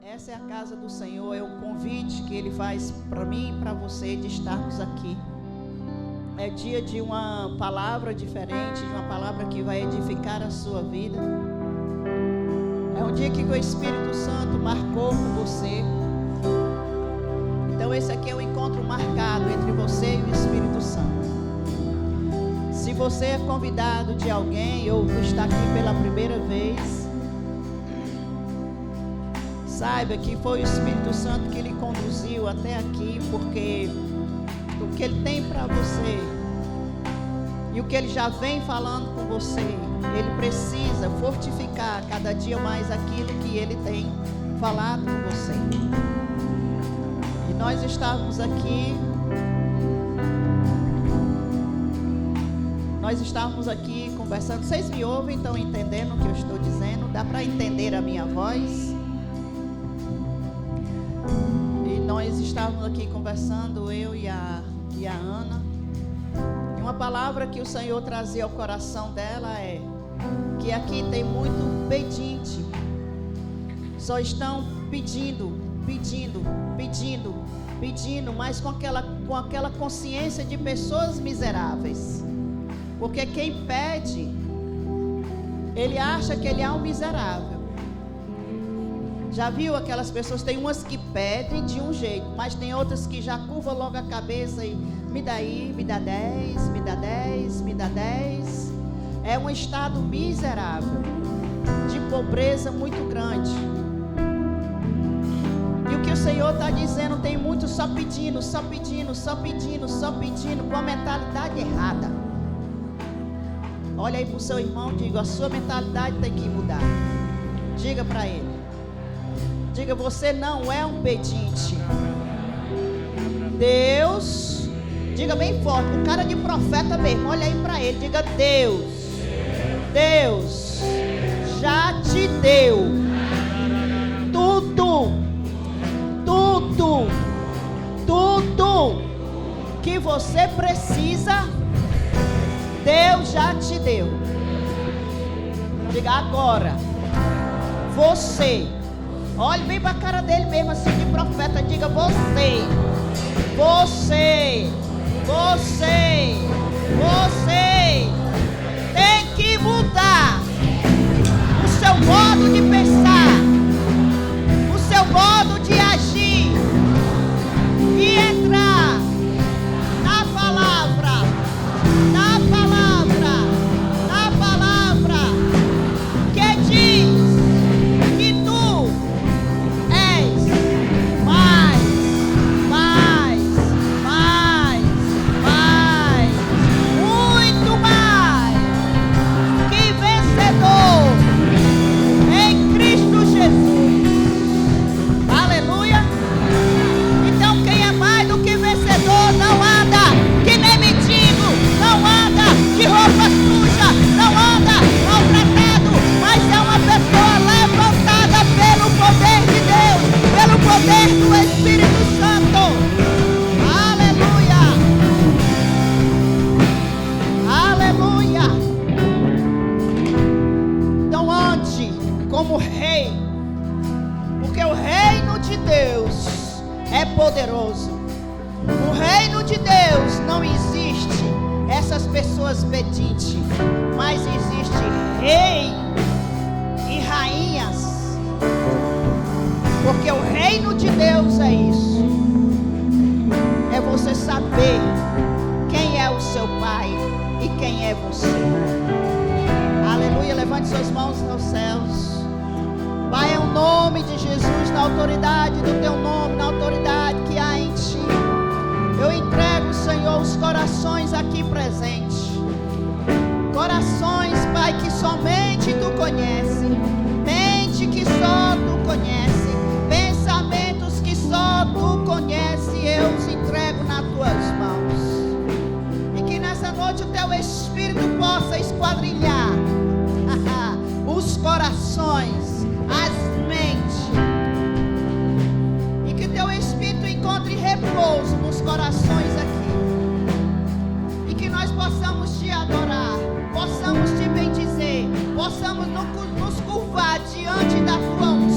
Essa é a casa do Senhor, é o convite que Ele faz para mim e para você de estarmos aqui. É dia de uma palavra diferente, de uma palavra que vai edificar a sua vida. É um dia que o Espírito Santo marcou com você. Então esse aqui é o encontro marcado entre você e o Espírito Santo. Se você é convidado de alguém ou está aqui pela primeira vez, saiba que foi o Espírito Santo que lhe conduziu até aqui, porque o que Ele tem para você e o que Ele já vem falando com você, Ele precisa fortificar cada dia mais aquilo que Ele tem falado com você. E nós estávamos aqui conversando. Vocês me ouvem? Estão entendendo o que eu estou dizendo? Dá para entender a minha voz? Nós estávamos aqui conversando, eu e a Ana, e uma palavra que o Senhor trazia ao coração dela é que aqui tem muito pedinte, só estão pedindo, mas com aquela consciência de pessoas miseráveis, porque quem pede, ele acha que ele é um miserável. Já viu aquelas pessoas? Tem umas que pedem de um jeito, mas tem outras que já curvam logo a cabeça e me dá aí, me dá 10, me dá 10, me dá 10. É um estado miserável, de pobreza muito grande. E o que o Senhor está dizendo, tem muito só pedindo, com a mentalidade errada. Olha aí para o seu irmão e diga: a sua mentalidade tem que mudar. Diga para ele. Diga: você não é um pedinte. Deus, diga bem forte, com cara de profeta mesmo, olha aí para ele, diga: Deus já te deu tudo que você precisa. Deus já te deu. Diga agora, você. Olhe bem para a cara dele mesmo, assim de profeta. Diga: você tem que mudar o seu modo de pensar, o seu modo de agir e entrar na palavra, que diz que tu és mais, muito mais que vencedor em Cristo Jesus. Aleluia. Então quem é mais do que vencedor não anda que nem mendigo, não anda de roupa suja, não anda maltratado, mas é uma pessoa levantada pelo poder de Deus, pelo poder do Espírito Santo. Aleluia. Então ande como rei, porque o reino de Deus é poderoso. No reino de Deus não existe essas pessoas pedintes, mas existe rei e rainhas, porque o reino de Deus é isso. É você saber quem é o seu pai e quem é você. Aleluia. Levante suas mãos aos céus. Pai, em nome de Jesus, na autoridade do teu nome, na autoridade que há em ti, eu entrego, Senhor, os corações aqui presentes. Corações, Pai, que somente tu conhece, mente que só tu conhece, pensamentos que só tu conhece, eu os entrego nas tuas mãos. E que nessa noite o teu Espírito possa esquadrilhar os corações, as mentes, e que teu Espírito encontre repouso nos corações aqui, e que nós possamos te adorar, possamos te bendizer, possamos nos curvar diante da tua unção.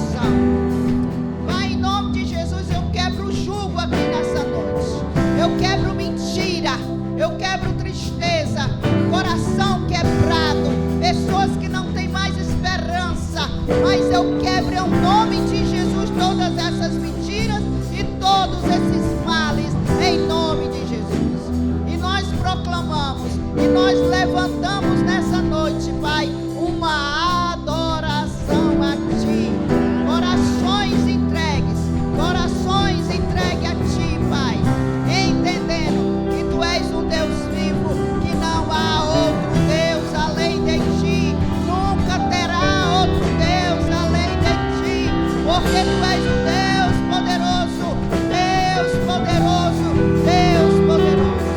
porque tu és um Deus poderoso, Deus poderoso, Deus poderoso.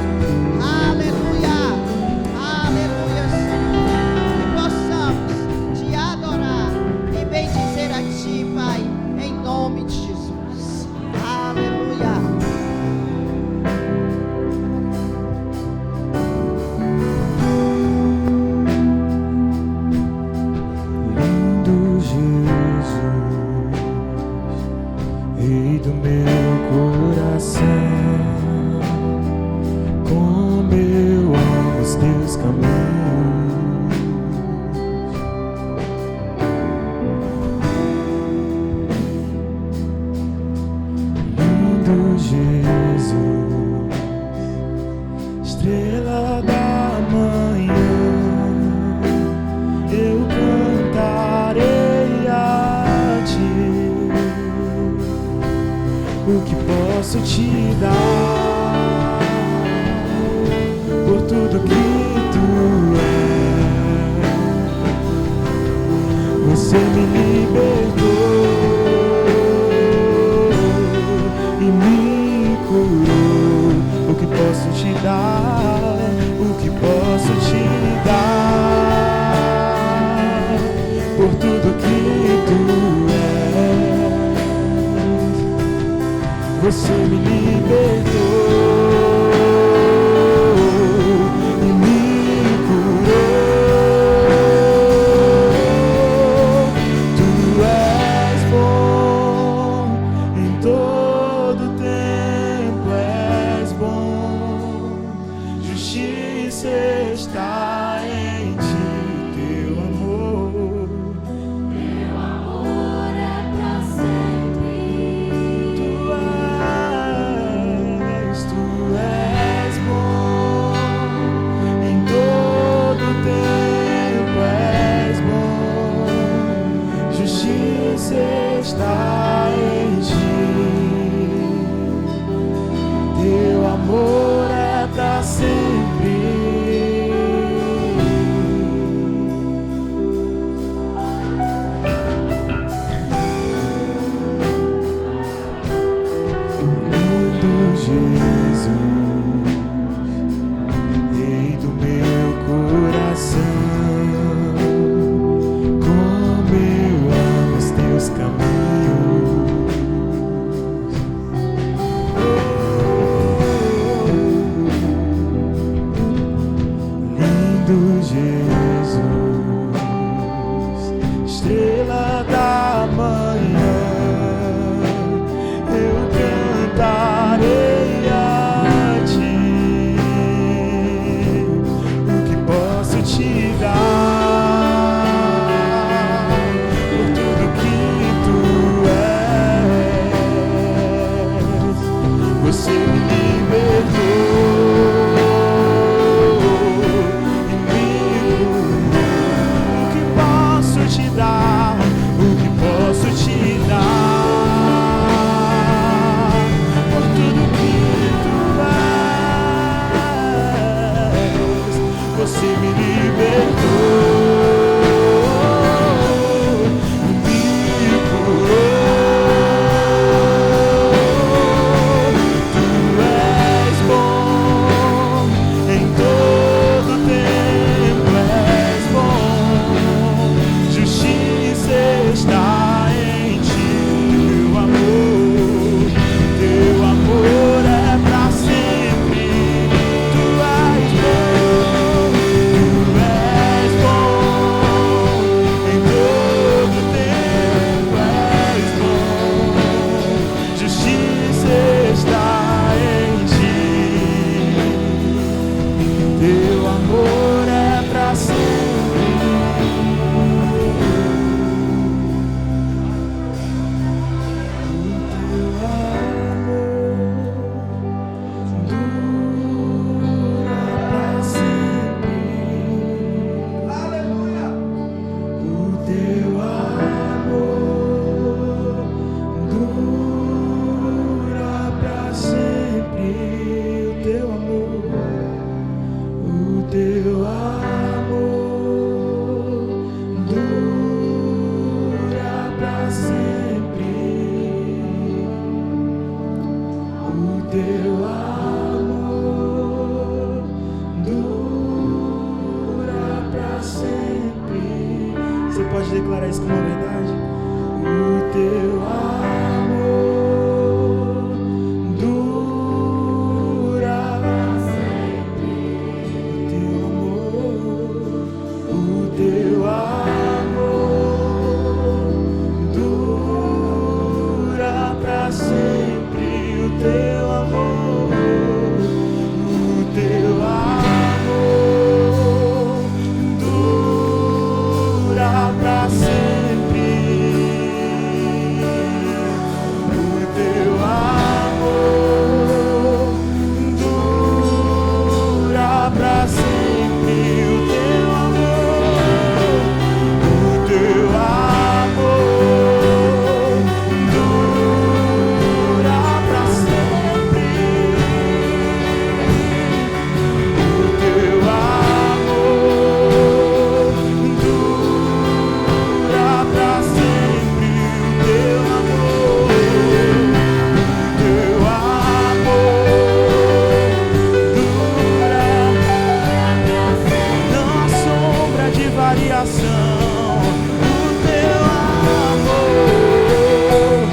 Aleluia, aleluia, Senhor. Que possamos te adorar e bendizer a ti, Pai, em nome de Jesus. Aleluia. Rei do meu coração, como eu amo os teus caminhos. Lindo Jesus, estrela da manhã, eu cantarei a ti. O que posso te dar por tudo que tu és? Você me libertou e me curou. O que posso te dar? O que posso te dar por tudo que tu és? Você me libertou e me curou. Tu és bom em todo tempo, és bom. Justiça está em ti, teu amor. Teu amor é pra sempre. Tu és bom em todo tempo, és bom. Justiça está em ti. Teu amor é pra sempre. Lindo Jesus, Rei do meu coração, como eu amo os teus caminhos. Lindo Jesus, estrela da manhã, eu cantarei a teu amor dura pra sempre. Você pode declarar isso como uma verdade? O teu amor dura pra sempre. O teu amor dura pra sempre. O teu amor, o teu amor dura pra sempre. O teu amor dura pra sempre. O teu amor, o teu amor dura pra sempre. O teu amor dura pra sempre. O teu amor, o teu amor dura, não há sombra de variação. O teu amor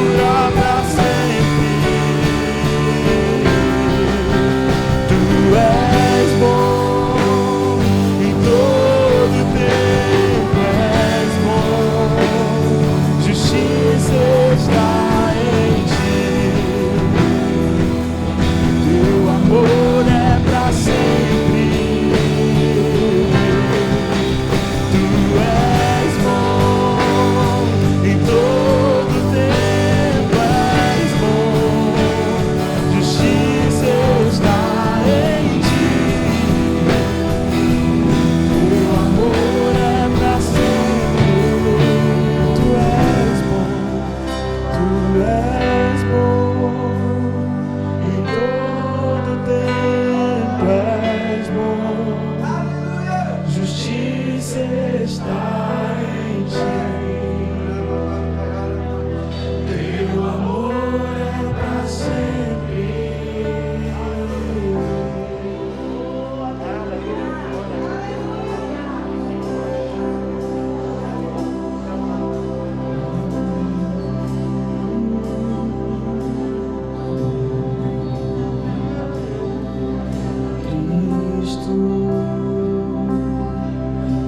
dura pra sempre. Tu és bom em todo tempo, és bom, justiça está em ti. Teu amor é pra sempre. Tu és bom em todo tempo, és bom, justiça está em ti. Teu amor é pra sempre. Tu és bom em todo tempo, és bom, justiça está em ti. Teu amor é pra sempre. Cristo,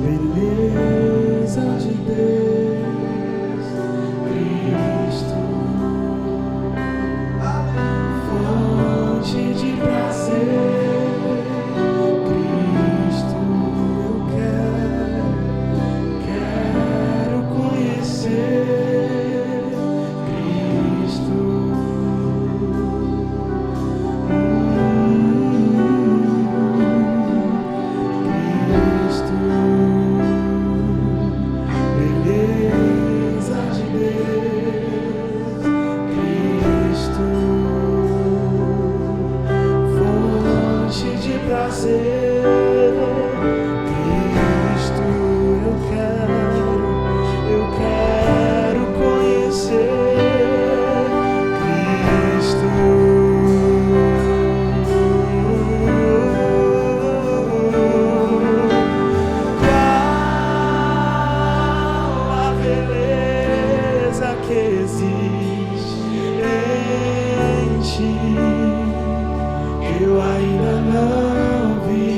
beleza de Deus, Cristo, fonte de prazer, Cristo, eu quero conhecer, Cristo. Cristo, beleza de Deus, Cristo, fonte de prazer, Cristo, eu quero conhecer, Cristo. Qual a beleza que existe em ti, que eu ainda não vi.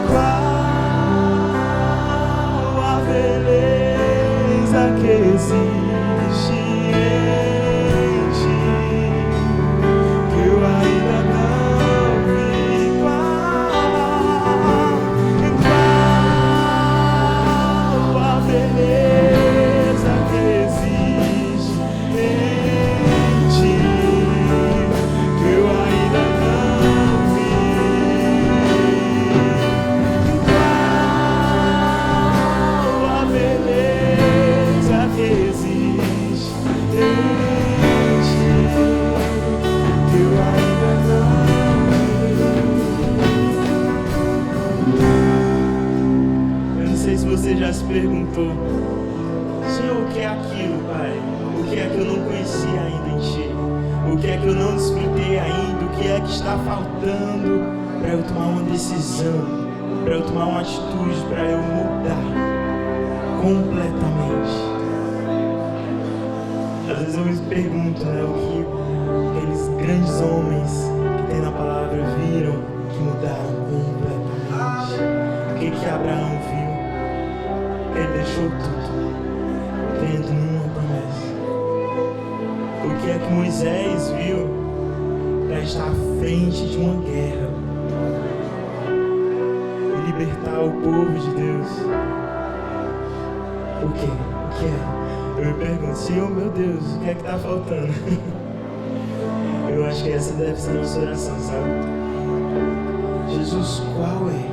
Qual a beleza que existe em ti, que eu ainda não vi. Qual a beleza que existe em ti, que eu ainda não vi. Qual a beleza que existe em ti, que eu ainda não vi. Eu não sei se você já se perguntou: Senhor, o que é aquilo, Pai? O que é que eu não conheci ainda em Ti? O que é que eu não desfrutei ainda? O que é que está faltando para eu tomar uma decisão, para eu tomar uma atitude, para eu mudar completamente? Às vezes eu me pergunto, né, o que aqueles grandes homens que tem na palavra viram que mudaram completamente. O que Abraão viu? Ele deixou tudo, crendo numa promessa. O que é que Moisés viu para estar à frente de uma guerra e libertar o povo de Deus? O quê? O que é? Eu me pergunto, Senhor, meu Deus, o que é que está faltando? Eu acho que essa deve ser a nossa oração, sabe? Jesus, qual é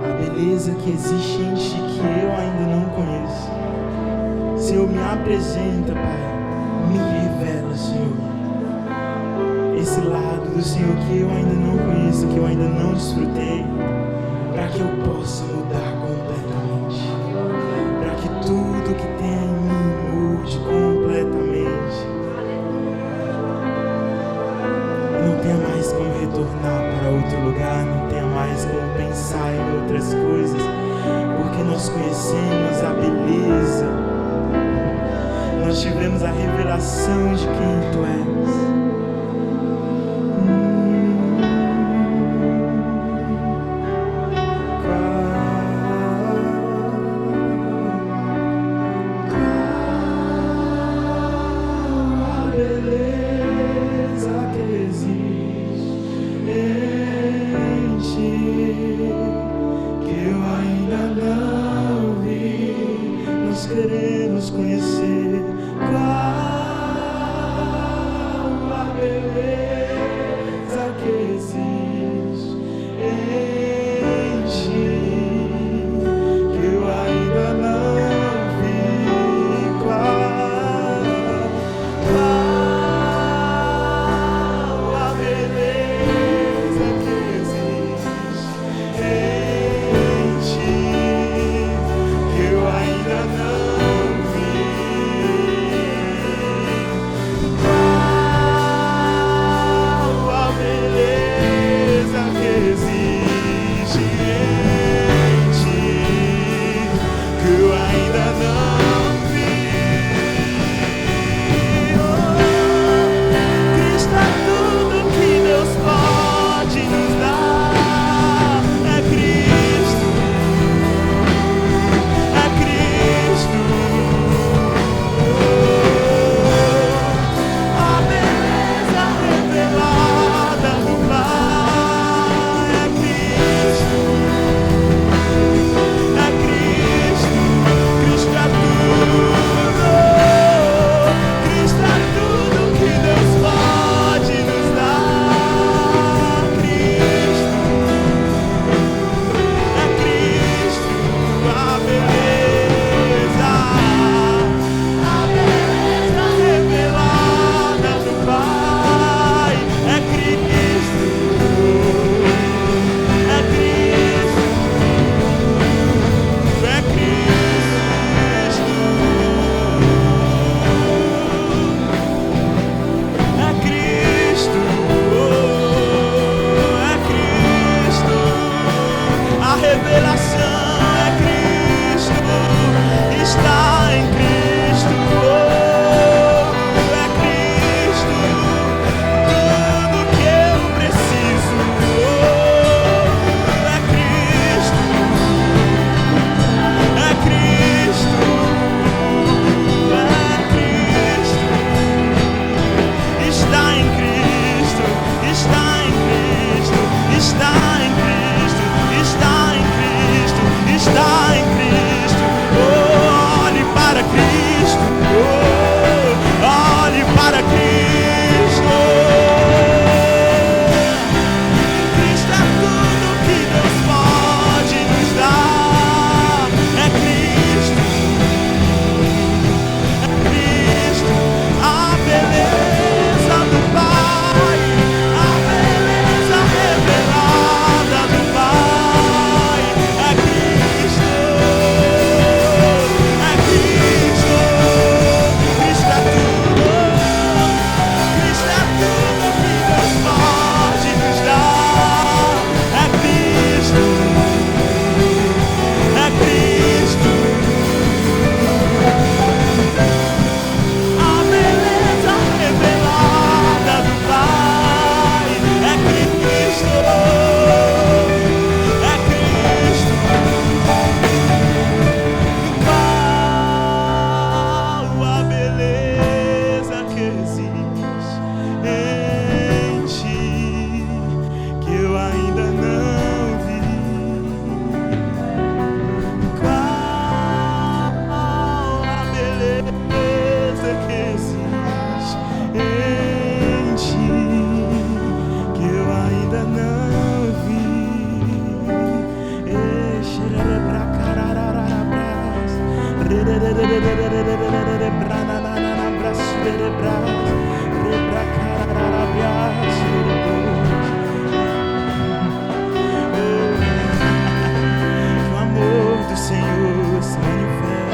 a beleza que existe em Ti que eu ainda não conheço? Senhor, me apresenta, Pai. Me revela, Senhor, esse lado do Senhor que eu ainda não conheço, que eu ainda não desfrutei, para que eu possa mudar completamente, para que tudo que tem em mim mude completamente. Não tenha mais como retornar para outro lugar, não tenha mais como pensar em outras coisas, porque nós conhecemos a beleza. Nós tivemos a revelação de quem Tu és. A beleza que existe em Ti, que eu ainda não vi, nós queremos conhecer. Qual a beleza que existe em Ti, que eu ainda não vi? Qual a beleza que existe em Ti, que eu ainda não vi? Cristo é tudo. O amor do Senhor se manifeste.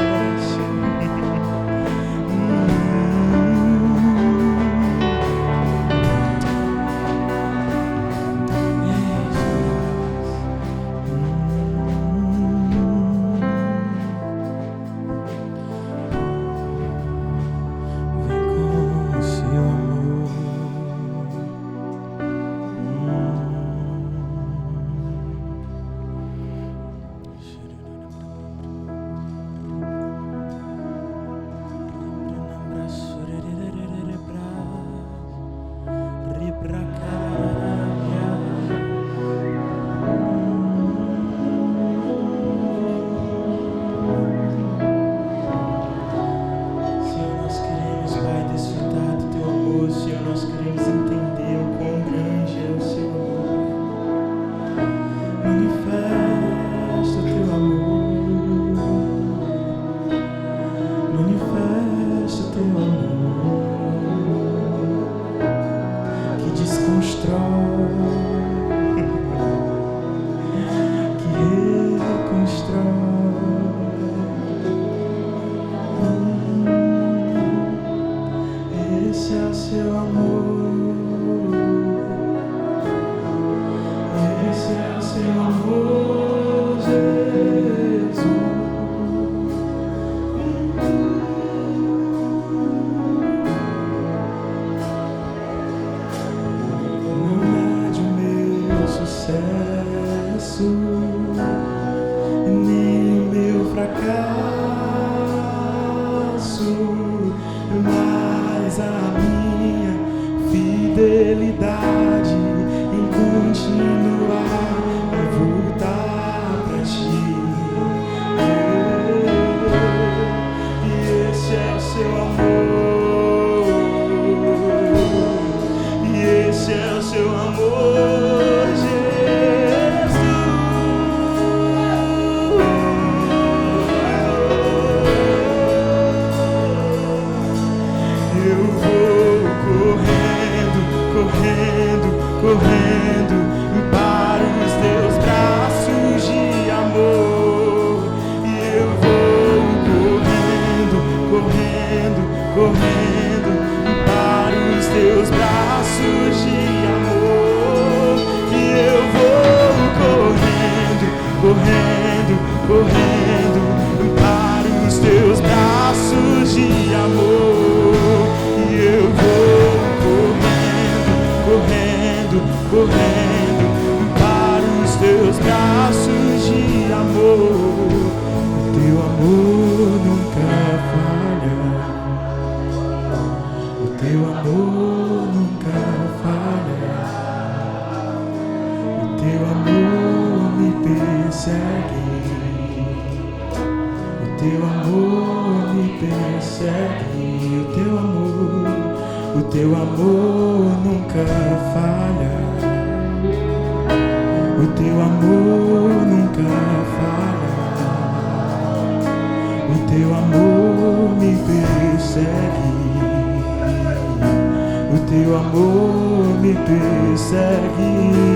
Teu amor me persegue.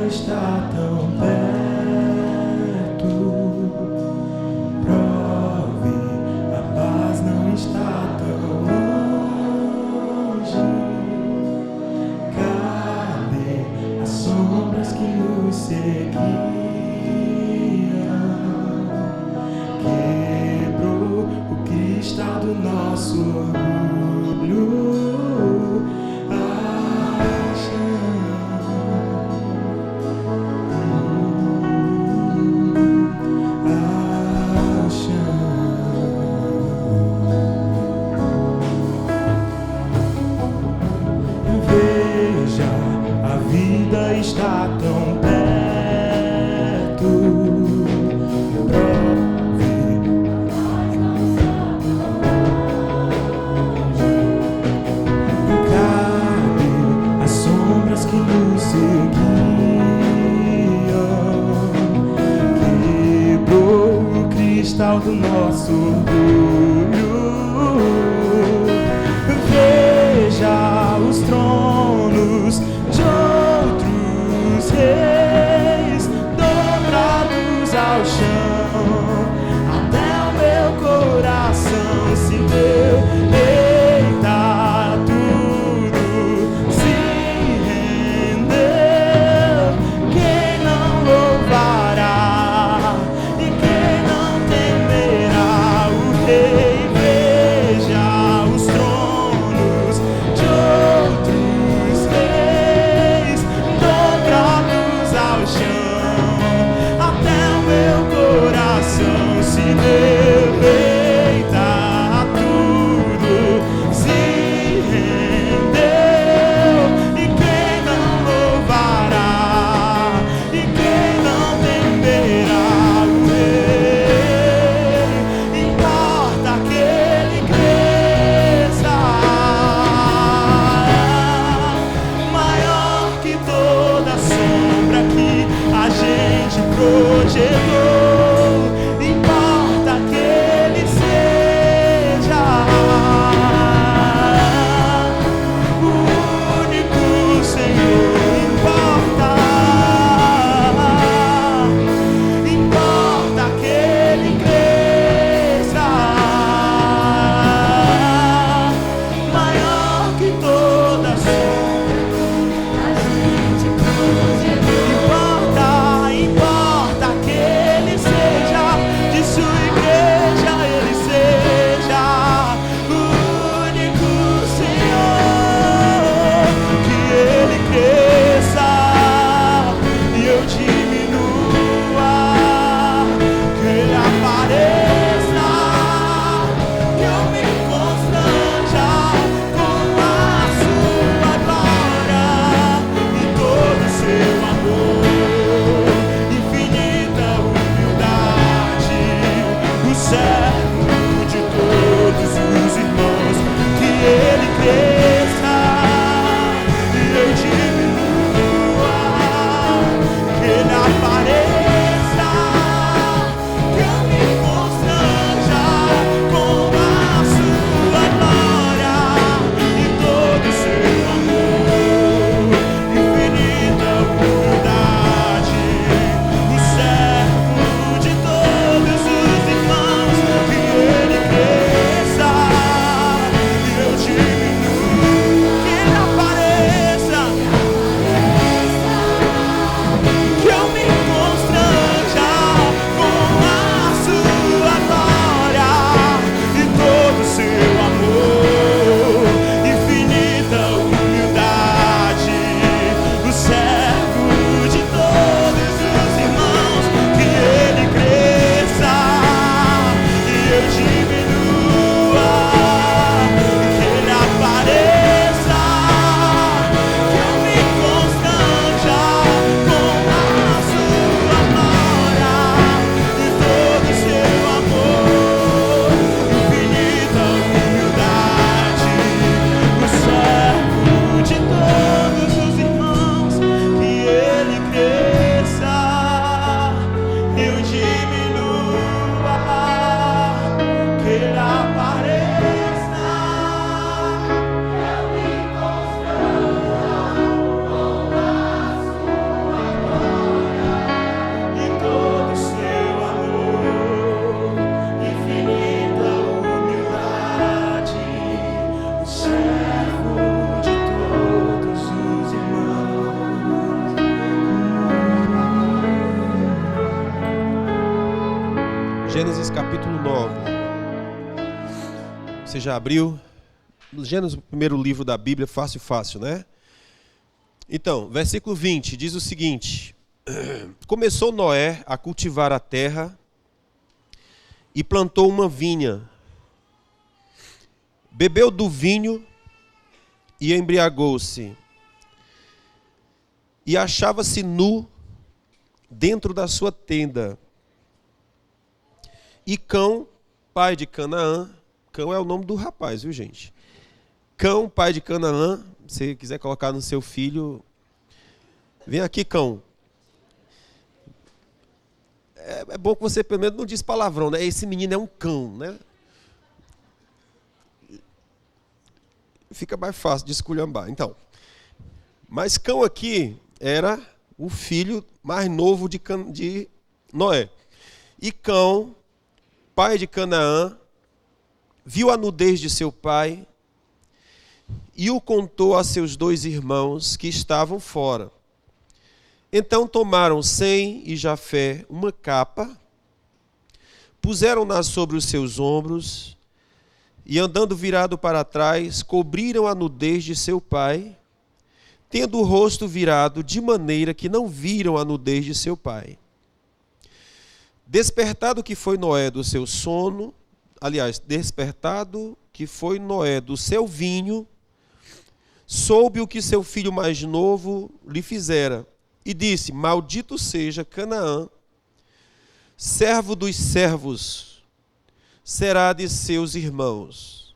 está tão perto. Prove, a paz não está tão longe. Cadê as sombras que nos seguiam? Quebrou o cristal do nosso orgulho. Está tão perto. Prove, cadê as sombras que nos seguiam? Quebrou o cristal do nosso orgulho. Veja os tronos de outros reis dobrados ao chão, até o meu coração se deu. Eita, tudo se rendeu. Quem não louvará e quem não temerá o Gênesis capítulo 9. Você já abriu? Gênesis, o primeiro livro da Bíblia, fácil, né? Então, versículo 20 diz o seguinte: começou Noé a cultivar a terra e plantou uma vinha. Bebeu do vinho e embriagou-se. E achava-se nu dentro da sua tenda. E Cão, pai de Canaã, Cão é o nome do rapaz, viu, gente? Cão, pai de Canaã, se você quiser colocar no seu filho, vem aqui, Cão. É bom que você pelo menos não diz palavrão, né? Esse menino é um cão, né? Fica mais fácil de esculhambar. Então, mas Cão aqui era o filho mais novo de Noé. E Cão, pai de Canaã, viu a nudez de seu pai e o contou a seus 2 irmãos que estavam fora. Então tomaram Sem e Jafé uma capa, puseram-na sobre os seus ombros e, andando virado para trás, cobriram a nudez de seu pai, tendo o rosto virado de maneira que não viram a nudez de seu pai. Despertado que foi Noé do seu sono, despertado que foi Noé do seu vinho, soube o que seu filho mais novo lhe fizera, e disse: maldito seja Canaã, servo dos servos, será de seus irmãos.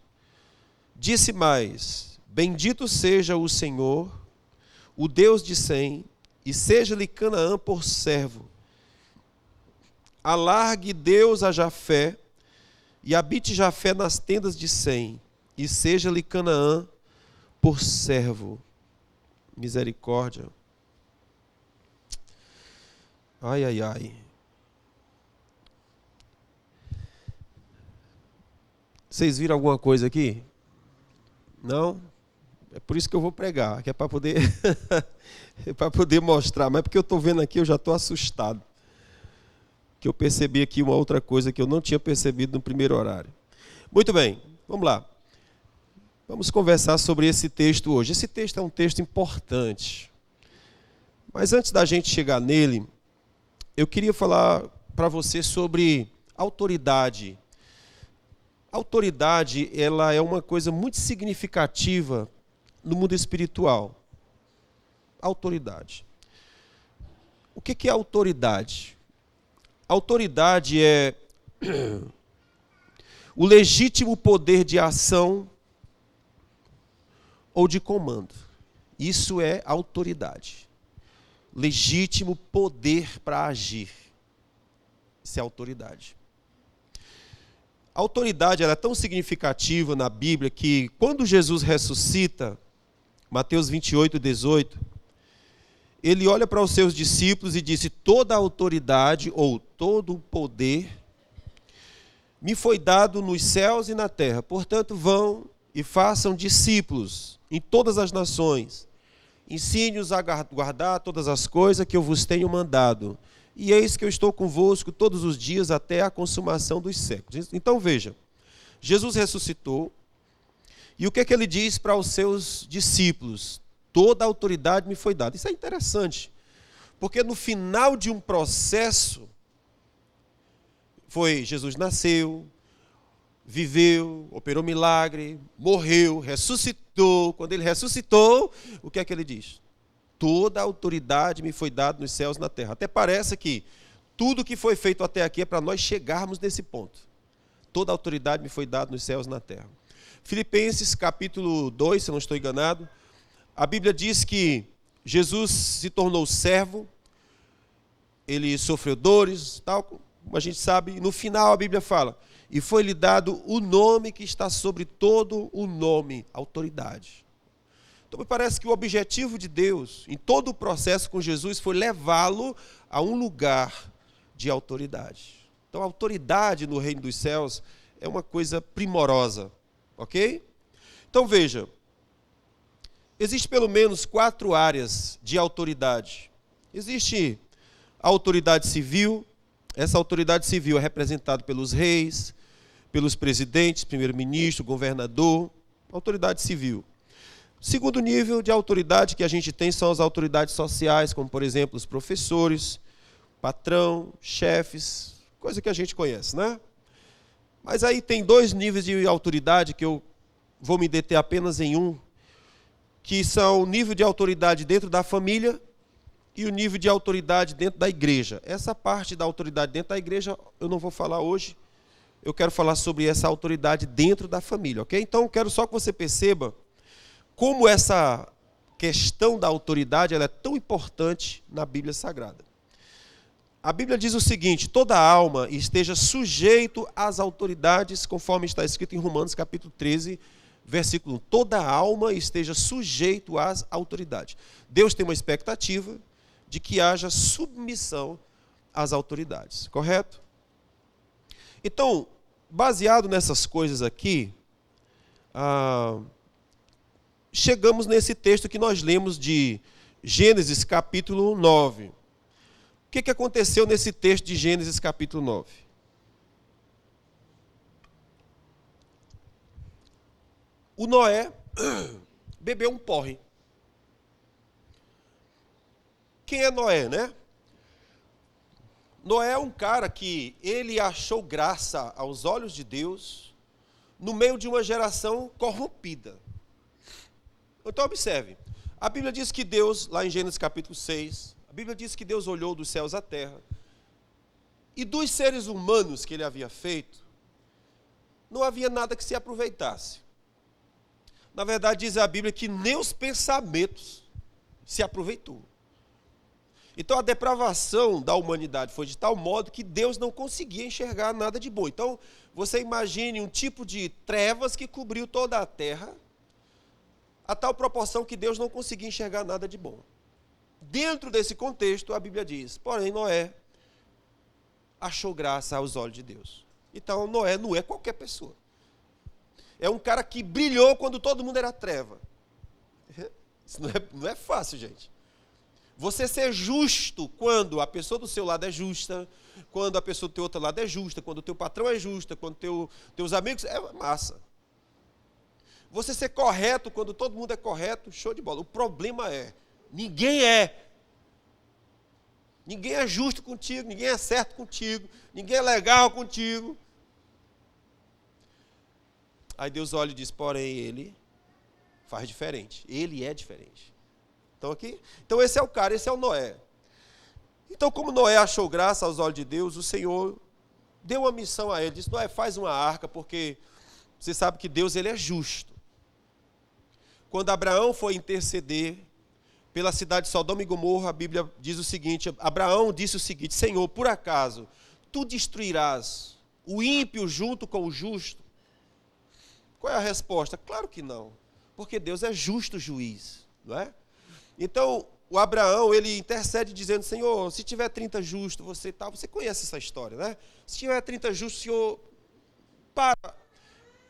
Disse mais: bendito seja o Senhor, o Deus de Sem, e seja-lhe Canaã por servo. Alargue Deus a Jafé, e habite Jafé nas tendas de Sem, e seja-lhe Canaã por servo. Misericórdia. Ai, ai, ai. Vocês viram alguma coisa aqui? Não? É por isso que eu vou pregar, que é para poder, para poder mostrar. Mas porque eu estou vendo aqui, eu já estou assustado. Que eu percebi aqui uma outra coisa que eu não tinha percebido no primeiro horário. Muito bem, vamos lá. Vamos conversar sobre esse texto hoje. Esse texto é um texto importante. Mas antes da gente chegar nele, eu queria falar para você sobre autoridade. Autoridade, ela é uma coisa muito significativa no mundo espiritual. Autoridade. O que é autoridade? Autoridade é o legítimo poder de ação ou de comando. Isso é autoridade. Legítimo poder para agir. Isso é autoridade. A autoridade ela é tão significativa na Bíblia que quando Jesus ressuscita, Mateus 28, 18, ele olha para os seus discípulos e disse: toda a autoridade ou todo o poder me foi dado nos céus e na terra. Portanto, vão e façam discípulos em todas as nações. Ensine-os a guardar todas as coisas que eu vos tenho mandado. E eis que eu estou convosco todos os dias até a consumação dos séculos. Então veja, Jesus ressuscitou. E o que ele diz para os seus discípulos? Toda a autoridade me foi dada. Isso é interessante. Porque no final de um processo, Jesus nasceu, viveu, operou milagre, morreu, ressuscitou. Quando ele ressuscitou, o que ele diz? Toda a autoridade me foi dada nos céus e na terra. Até parece que tudo que foi feito até aqui é para nós chegarmos nesse ponto. Toda a autoridade me foi dada nos céus e na terra. Filipenses capítulo 2, se eu não estou enganado, a Bíblia diz que Jesus se tornou servo, ele sofreu dores, tal, como a gente sabe, e no final a Bíblia fala: e foi-lhe dado o nome que está sobre todo o nome, autoridade. Então me parece que o objetivo de Deus, em todo o processo com Jesus, foi levá-lo a um lugar de autoridade. Então a autoridade no reino dos céus é uma coisa primorosa, ok? Então veja, existem pelo menos 4 áreas de autoridade. Existe a autoridade civil, essa autoridade civil é representada pelos reis, pelos presidentes, primeiro-ministro, governador, autoridade civil. Segundo nível de autoridade que a gente tem são as autoridades sociais, como, por exemplo, os professores, patrão, chefes, coisa que a gente conhece, né? Mas aí tem 2 níveis de autoridade que eu vou me deter apenas em um, que são o nível de autoridade dentro da família e o nível de autoridade dentro da igreja. Essa parte da autoridade dentro da igreja eu não vou falar hoje, eu quero falar sobre essa autoridade dentro da família, ok? Então eu quero só que você perceba como essa questão da autoridade ela é tão importante na Bíblia Sagrada. A Bíblia diz o seguinte: toda alma esteja sujeito às autoridades, conforme está escrito em Romanos capítulo 13, versículo 1. Toda alma esteja sujeito às autoridades. Deus tem uma expectativa de que haja submissão às autoridades, correto? Então, baseado nessas coisas aqui, chegamos nesse texto que nós lemos de Gênesis capítulo 9. O que aconteceu nesse texto de Gênesis capítulo 9? O Noé bebeu um porre. Quem é Noé, né? Noé é um cara que ele achou graça aos olhos de Deus no meio de uma geração corrompida. Então observe, a Bíblia diz que Deus, lá em Gênesis capítulo 6, a Bíblia diz que Deus olhou dos céus à terra, e dos seres humanos que ele havia feito, não havia nada que se aproveitasse. Na verdade, diz a Bíblia que nem os pensamentos se aproveitou. Então a depravação da humanidade foi de tal modo que Deus não conseguia enxergar nada de bom. Então você imagine um tipo de trevas que cobriu toda a terra, a tal proporção que Deus não conseguia enxergar nada de bom. Dentro desse contexto, a Bíblia diz, porém Noé achou graça aos olhos de Deus. Então Noé não é qualquer pessoa. É um cara que brilhou quando todo mundo era treva. Isso não é fácil, gente. Você ser justo quando a pessoa do seu lado é justa, quando a pessoa do teu outro lado é justa, quando o teu patrão é justa, quando teus amigos... É massa. Você ser correto quando todo mundo é correto, show de bola. O problema é, ninguém é. Ninguém é justo contigo, ninguém é certo contigo, ninguém é legal contigo. Aí Deus olha e diz, porém ele faz diferente. Ele é diferente. Então aqui, então esse é o cara, esse é o Noé. Então como Noé achou graça aos olhos de Deus, o Senhor deu uma missão a ele. Disse, Noé, faz uma arca, porque você sabe que Deus ele é justo. Quando Abraão foi interceder pela cidade de Sodoma e Gomorra, a Bíblia diz o seguinte, Abraão disse o seguinte, Senhor, por acaso, tu destruirás o ímpio junto com o justo? Qual é a resposta? Claro que não, porque Deus é justo juiz, não é? Então, o Abraão, ele intercede dizendo, Senhor, se tiver 30 justos, você conhece essa história, né? Se tiver 30 justos, Senhor, para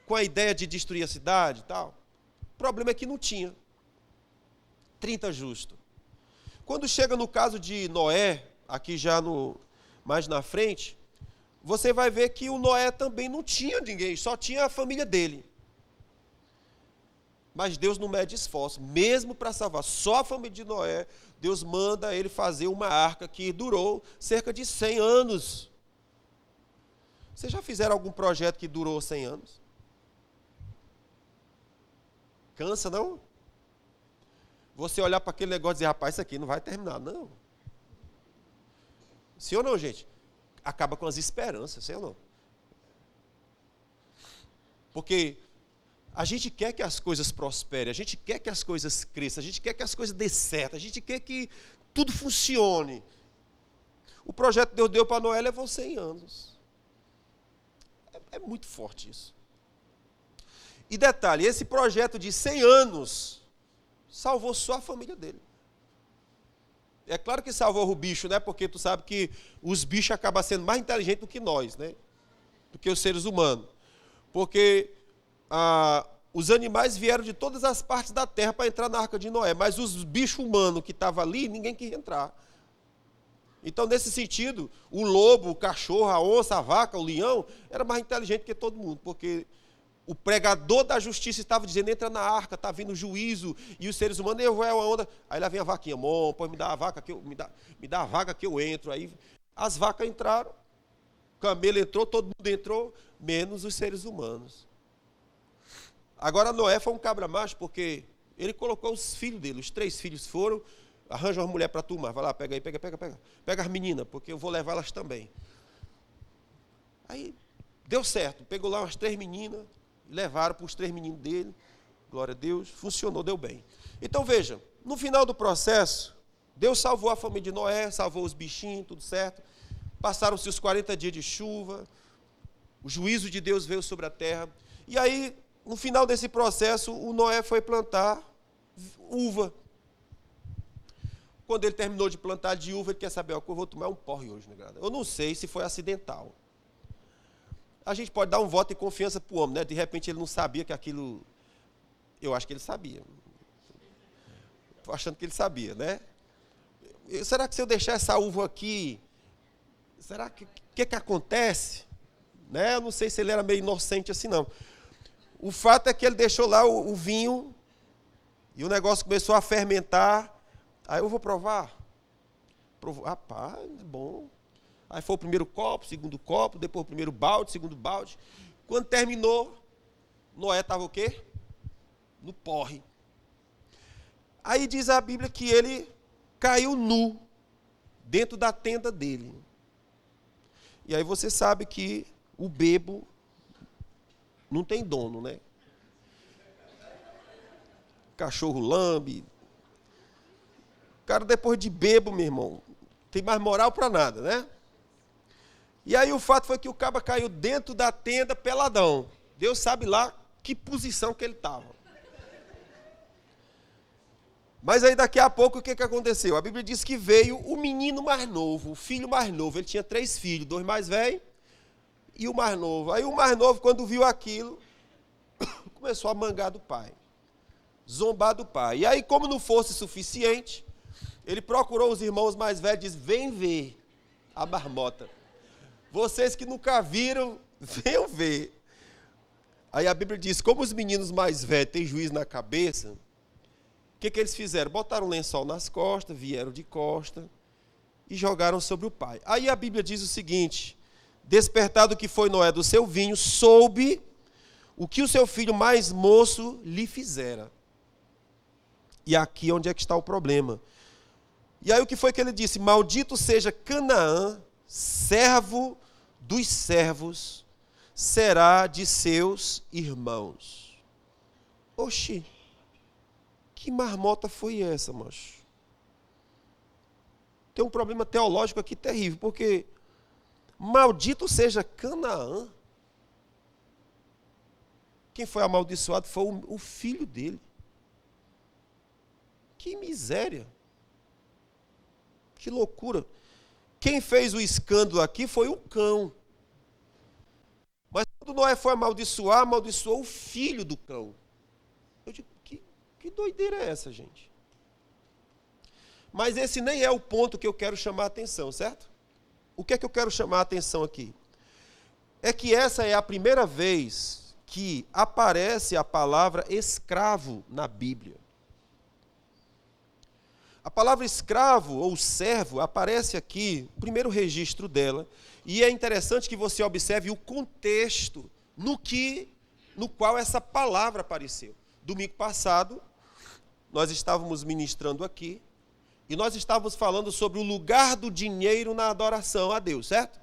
com a ideia de destruir a cidade e tal. O problema é que não tinha 30 justos. Quando chega no caso de Noé, aqui já mais na frente, você vai ver que o Noé também não tinha ninguém, só tinha a família dele. Mas Deus não mede esforço, mesmo para salvar só a família de Noé, Deus manda ele fazer uma arca que durou cerca de 100 anos. Vocês já fizeram algum projeto que durou 100 anos? Cansa, não? Você olhar para aquele negócio e dizer, rapaz, isso aqui não vai terminar, não. Sim ou não, gente? Acaba com as esperanças, sim ou não? Porque a gente quer que as coisas prosperem, a gente quer que as coisas cresçam, a gente quer que as coisas dê certo, a gente quer que tudo funcione. O projeto que Deus deu para Noé levou 100 anos. É muito forte isso. E detalhe, esse projeto de 100 anos salvou só a família dele. É claro que salvou o bicho, né? Porque tu sabe que os bichos acabam sendo mais inteligentes do que nós, né? Do que os seres humanos. Porque os animais vieram de todas as partes da terra para entrar na arca de Noé, mas os bichos humanos que estavam ali, ninguém queria entrar. Então, nesse sentido, o lobo, o cachorro, a onça, a vaca, o leão, era mais inteligente que todo mundo, porque o pregador da justiça estava dizendo, entra na arca, está vindo juízo, e os seres humanos, eu vou a onda. Aí lá vem a vaquinha, pois me dá a vaca, me dá a vaga que eu entro. Aí as vacas entraram, o camelo entrou, todo mundo entrou, menos os seres humanos. Agora Noé foi um cabra macho, porque ele colocou os filhos dele, os 3 filhos foram, arranja uma mulher para tu, mas vai lá, pega aí, pega as meninas, porque eu vou levá-las também. Aí deu certo, pegou lá umas 3 meninas, levaram para os 3 meninos dele, glória a Deus, funcionou, deu bem. Então veja, no final do processo, Deus salvou a família de Noé, salvou os bichinhos, tudo certo, passaram-se os 40 dias de chuva, o juízo de Deus veio sobre a terra, e aí, no final desse processo, o Noé foi plantar uva. Quando ele terminou de plantar de uva, ele quer saber, eu vou tomar um porre hoje, né? Eu não sei se foi acidental. A gente pode dar um voto de confiança para o homem, né? De repente ele não sabia que aquilo... Eu acho que ele sabia. Estou achando que ele sabia, né? Será que se eu deixar essa uva aqui, será que acontece? Né? Eu não sei se ele era meio inocente assim, não. O fato é que ele deixou lá o vinho e o negócio começou a fermentar. Aí eu vou provar. Rapaz, é bom. Aí foi o primeiro copo, segundo copo, depois o primeiro balde, segundo balde. Quando terminou, Noé estava o quê? No porre. Aí diz a Bíblia que ele caiu nu dentro da tenda dele. E aí você sabe que o bebo não tem dono, né? Cachorro lambe. O cara, depois de bebo, meu irmão, tem mais moral para nada, né? E aí o fato foi que o caba caiu dentro da tenda peladão. Deus sabe lá que posição que ele estava. Mas aí daqui a pouco o que aconteceu? A Bíblia diz que veio o menino mais novo, o filho mais novo. Ele tinha 3 filhos, 2 mais velhos e o mais novo. Aí o mais novo, quando viu aquilo, começou a mangar do pai, zombar do pai. E aí, como não fosse suficiente, ele procurou os irmãos mais velhos e disse, vem ver a marmota. Vocês que nunca viram, venham ver. Aí a Bíblia diz, como os meninos mais velhos têm juízo na cabeça, o que eles fizeram? Botaram um lençol nas costas, vieram de costa e jogaram sobre o pai. Aí a Bíblia diz o seguinte, despertado que foi Noé do seu vinho, soube o que o seu filho mais moço lhe fizera. E aqui onde é que está o problema. E aí o que foi que ele disse? Maldito seja Canaã, servo dos servos, será de seus irmãos. Oxi, que marmota foi essa, macho? Tem um problema teológico aqui terrível, porque maldito seja Canaã. Quem foi amaldiçoado foi o filho dele. Que miséria. Que loucura. Quem fez o escândalo aqui foi o cão. Mas quando Noé foi amaldiçoar, amaldiçoou o filho do cão. Eu digo, que doideira é essa, gente? Mas esse nem é o ponto que eu quero chamar a atenção, certo? O que é que eu quero chamar a atenção aqui? É que essa é a primeira vez que aparece a palavra escravo na Bíblia. A palavra escravo ou servo aparece aqui, o primeiro registro dela, e é interessante que você observe o contexto no qual essa palavra apareceu. Domingo passado, nós estávamos ministrando aqui, e nós estávamos falando sobre o lugar do dinheiro na adoração a Deus, certo?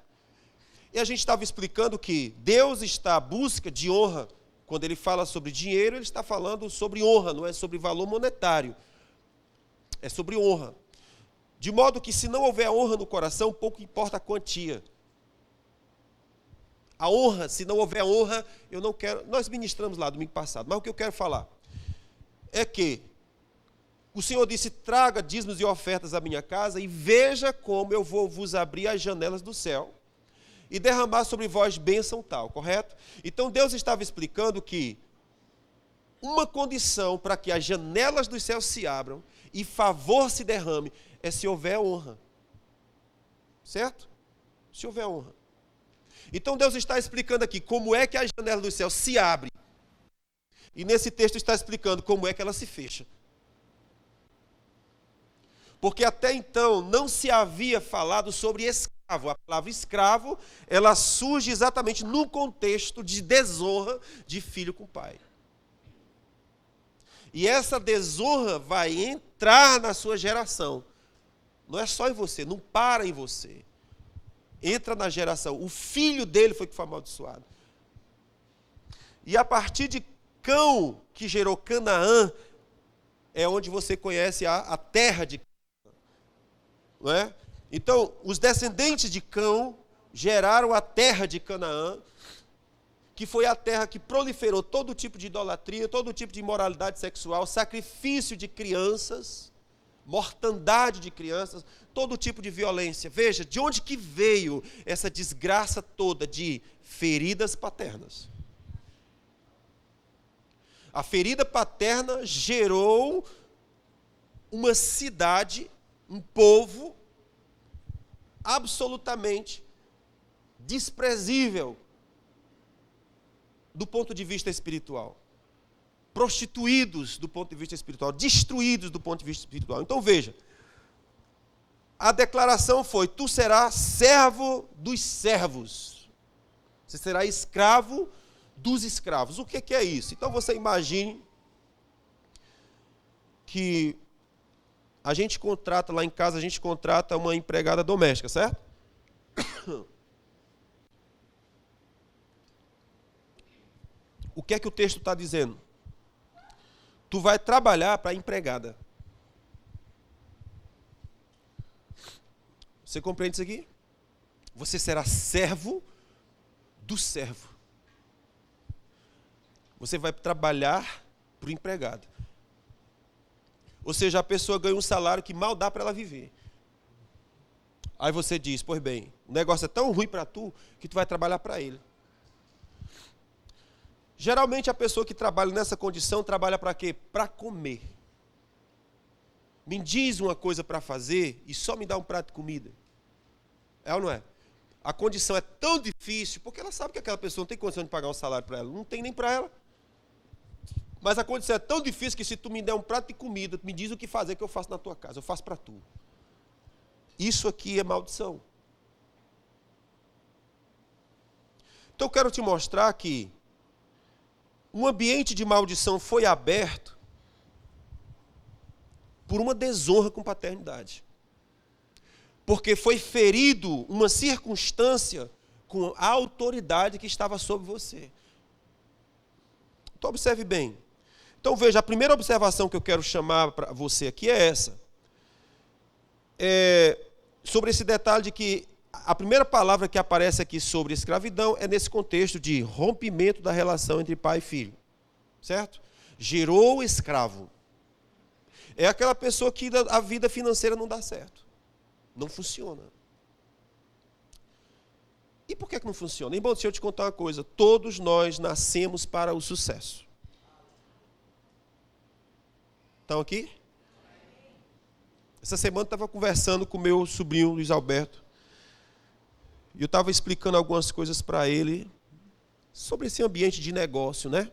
E a gente estava explicando que Deus está à busca de honra. Quando ele fala sobre dinheiro, ele está falando sobre honra, não é sobre valor monetário. É sobre honra. De modo que se não houver honra no coração, pouco importa a quantia. A honra, se não houver honra, eu não quero... Nós ministramos lá domingo passado, mas o que eu quero falar é que o Senhor disse, traga dízimos e ofertas à minha casa e veja como eu vou vos abrir as janelas do céu e derramar sobre vós bênção tal, correto? Então Deus estava explicando que uma condição para que as janelas dos céus se abram e favor se derrame é se houver honra. Certo? Se houver honra. Então Deus está explicando aqui como é que a janela do céu se abre. E nesse texto está explicando como é que ela se fecha. Porque até então não se havia falado sobre escravo. A palavra escravo, ela surge exatamente no contexto de desonra de filho com pai. E essa desonra vai entrar na sua geração. Não é só em você, não para em você. Entra na geração. O filho dele foi que foi amaldiçoado. E a partir de Cão, que gerou Canaã, é onde você conhece a terra de Canaã. Não é? Então, os descendentes de Cão geraram a terra de Canaã, que foi a terra que proliferou todo tipo de idolatria, todo tipo de imoralidade sexual, sacrifício de crianças, mortandade de crianças, todo tipo de violência. Veja, de onde que veio essa desgraça toda de feridas paternas? A ferida paterna gerou uma cidade, um povo absolutamente desprezível do ponto de vista espiritual. Prostituídos do ponto de vista espiritual, destruídos do ponto de vista espiritual. Então veja, a declaração foi: tu serás servo dos servos. Você será escravo dos escravos. O que é isso? Então você imagine que a gente contrata, lá em casa, a gente contrata uma empregada doméstica, certo? O que é que o texto está dizendo? Tu vai trabalhar para a empregada. Você compreende isso aqui? Você será servo do servo. Você vai trabalhar para o empregado. Ou seja, a pessoa ganha um salário que mal dá para ela viver. Aí você diz: pois bem, o negócio é tão ruim para tu que tu vai trabalhar para ele. Geralmente a pessoa que trabalha nessa condição trabalha para quê? Para comer. Me diz uma coisa para fazer e só me dá um prato de comida. É ou não é? A condição é tão difícil, porque ela sabe que aquela pessoa não tem condição de pagar um salário para ela. Não tem nem para ela. Mas a condição é tão difícil que se tu me der um prato de comida, tu me diz o que fazer que eu faço na tua casa. Eu faço para tu. Isso aqui é maldição. Então eu quero te mostrar que um ambiente de maldição foi aberto por uma desonra com paternidade. Porque foi ferido uma circunstância com a autoridade que estava sobre você. Então observe bem. Então veja, a primeira observação que eu quero chamar para você aqui é essa. Sobre esse detalhe de que a primeira palavra que aparece aqui sobre escravidão é nesse contexto de rompimento da relação entre pai e filho. Certo? Gerou escravo. É aquela pessoa que a vida financeira não dá certo. Não funciona. E por que não funciona? Irmão, deixa eu te contar uma coisa. Todos nós nascemos para o sucesso. Estão aqui? Essa semana eu estava conversando com meu sobrinho Luiz Alberto. E eu estava explicando algumas coisas para ele sobre esse ambiente de negócio, né?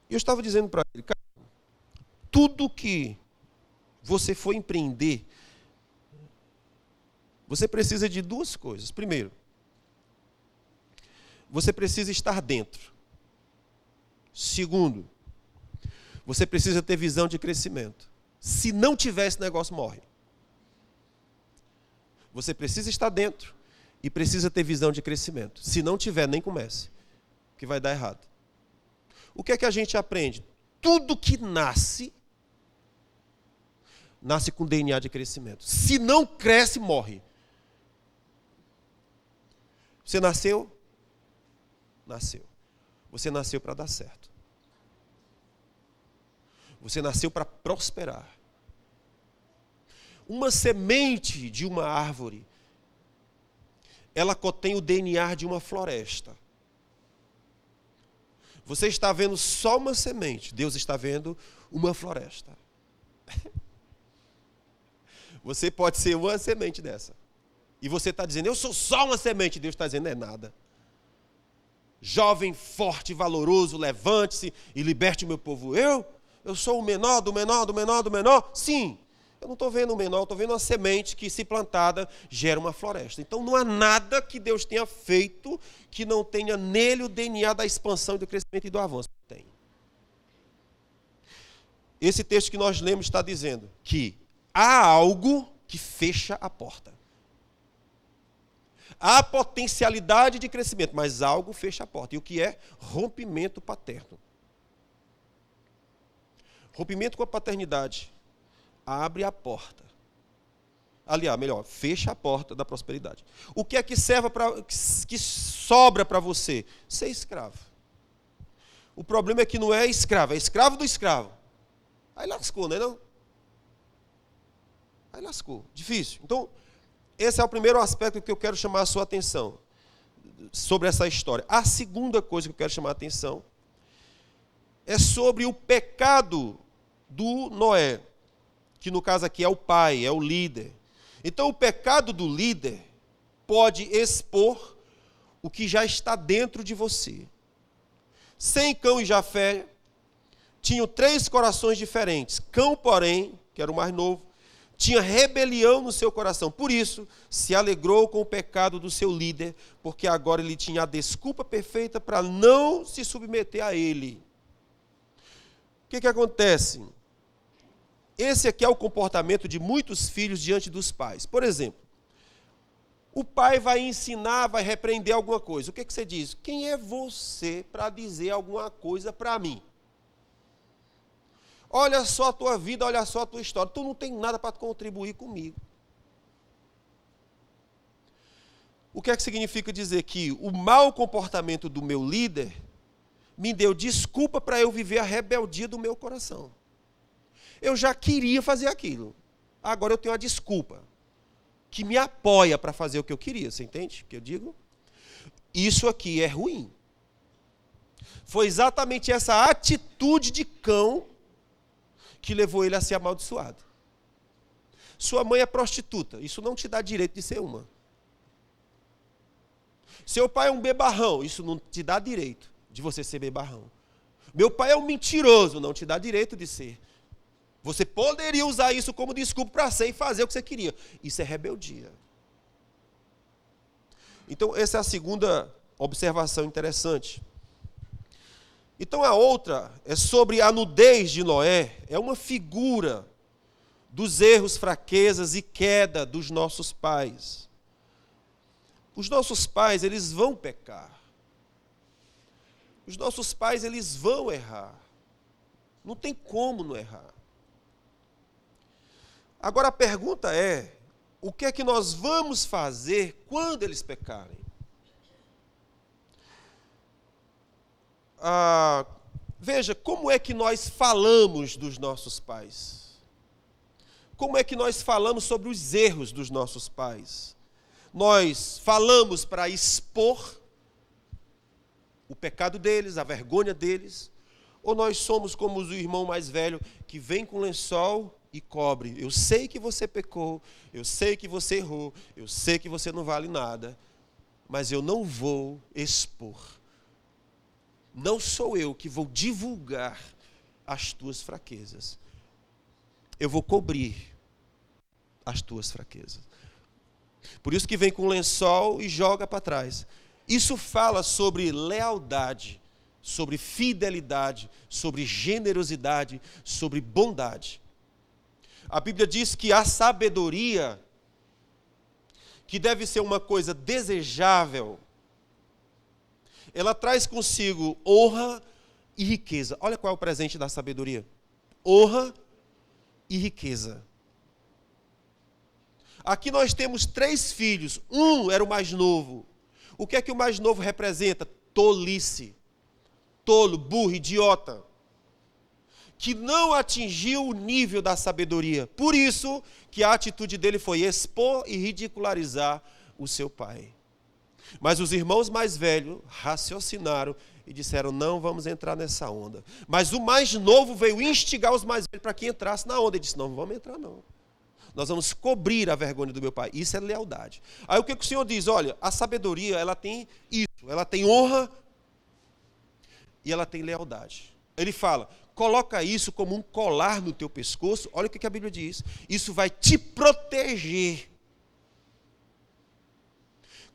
E eu estava dizendo para ele: cara, tudo que você for empreender, você precisa de duas coisas. Primeiro, você precisa estar dentro. Segundo, você precisa ter visão de crescimento. Se não tiver, esse negócio morre. Você precisa estar dentro e precisa ter visão de crescimento. Se não tiver, nem comece, porque vai dar errado. O que é que a gente aprende? Tudo que nasce com DNA de crescimento. Se não cresce, morre. Você nasceu? Nasceu. Você nasceu para dar certo. Você nasceu para prosperar. Uma semente de uma árvore, ela contém o DNA de uma floresta. Você está vendo só uma semente, Deus está vendo uma floresta. Você pode ser uma semente dessa. E você está dizendo, eu sou só uma semente. Deus está dizendo, não é nada. Jovem, forte, valoroso, levante-se e liberte o meu povo. Eu sou o menor, do menor, do menor, do menor? Sim. Eu não estou vendo o menor, estou vendo uma semente que, se plantada, gera uma floresta. Então, não há nada que Deus tenha feito que não tenha nele o DNA da expansão, do crescimento e do avanço. Tem. Esse texto que nós lemos está dizendo que há algo que fecha a porta. Há potencialidade de crescimento, mas algo fecha a porta. E o que é? Rompimento paterno. Rompimento com a paternidade abre a porta. Aliás, melhor, fecha a porta da prosperidade. O que é que que sobra para você? Ser escravo. O problema é que não é escravo, é escravo do escravo. Aí lascou, não é não? Aí lascou. Difícil. Então, esse é o primeiro aspecto que eu quero chamar a sua atenção sobre essa história. A segunda coisa que eu quero chamar a atenção é sobre o pecado do Noé, que no caso aqui é o pai, é o líder. Então, o pecado do líder pode expor o que já está dentro de você. Sem Cão e Jafé, tinham 3 corações diferentes. Cão, porém, que era o mais novo, tinha rebelião no seu coração. Por isso, se alegrou com o pecado do seu líder, porque agora ele tinha a desculpa perfeita para não se submeter a ele. O que acontece? Esse aqui é o comportamento de muitos filhos diante dos pais. Por exemplo, o pai vai ensinar, vai repreender alguma coisa. O que você diz? Quem é você para dizer alguma coisa para mim? Olha só a tua vida, olha só a tua história. Tu não tem nada para contribuir comigo. O que significa dizer que o mau comportamento do meu líder me deu desculpa para eu viver a rebeldia do meu coração. Eu já queria fazer aquilo. Agora eu tenho uma desculpa que me apoia para fazer o que eu queria. Você entende o que eu digo? Isso aqui é ruim. Foi exatamente essa atitude de Cão que levou ele a ser amaldiçoado. Sua mãe é prostituta. Isso não te dá direito de ser uma. Seu pai é um bebarrão. Isso não te dá direito de você ser bebarrão. Meu pai é um mentiroso. Não te dá direito de ser. Você poderia usar isso como desculpa para ser e fazer o que você queria. Isso é rebeldia. Então, essa é a segunda observação interessante. Então, a outra é sobre a nudez de Noé. É uma figura dos erros, fraquezas e queda dos nossos pais. Os nossos pais, eles vão pecar. Os nossos pais, eles vão errar. Não tem como não errar. Agora a pergunta é, o que é que nós vamos fazer quando eles pecarem? Veja, como é que nós falamos dos nossos pais? Como é que nós falamos sobre os erros dos nossos pais? Nós falamos para expor o pecado deles, a vergonha deles, ou nós somos como o irmão mais velho que vem com lençol e cobre? Eu sei que você pecou, eu sei que você errou, eu sei que você não vale nada, mas eu não vou expor. Não sou eu que vou divulgar as tuas fraquezas. Eu vou cobrir as tuas fraquezas. Por isso que vem com lençol e joga para trás. Isso fala sobre lealdade, sobre fidelidade, sobre generosidade, sobre bondade. A Bíblia diz que a sabedoria, que deve ser uma coisa desejável, ela traz consigo honra e riqueza. Olha qual é o presente da sabedoria: honra e riqueza. Aqui nós temos 3 filhos. Um era o mais novo. O que é que o mais novo representa? Tolice. Tolo, burro, idiota. Que não atingiu o nível da sabedoria. Por isso que a atitude dele foi expor e ridicularizar o seu pai. Mas os irmãos mais velhos raciocinaram e disseram, não vamos entrar nessa onda. Mas o mais novo veio instigar os mais velhos para que entrasse na onda. Ele disse, não vamos entrar não. Nós vamos cobrir a vergonha do meu pai. Isso é lealdade. Aí o que o Senhor diz? Olha, a sabedoria, ela tem isso. Ela tem honra e ela tem lealdade. Ele fala, coloca isso como um colar no teu pescoço. Olha o que a Bíblia diz. Isso vai te proteger.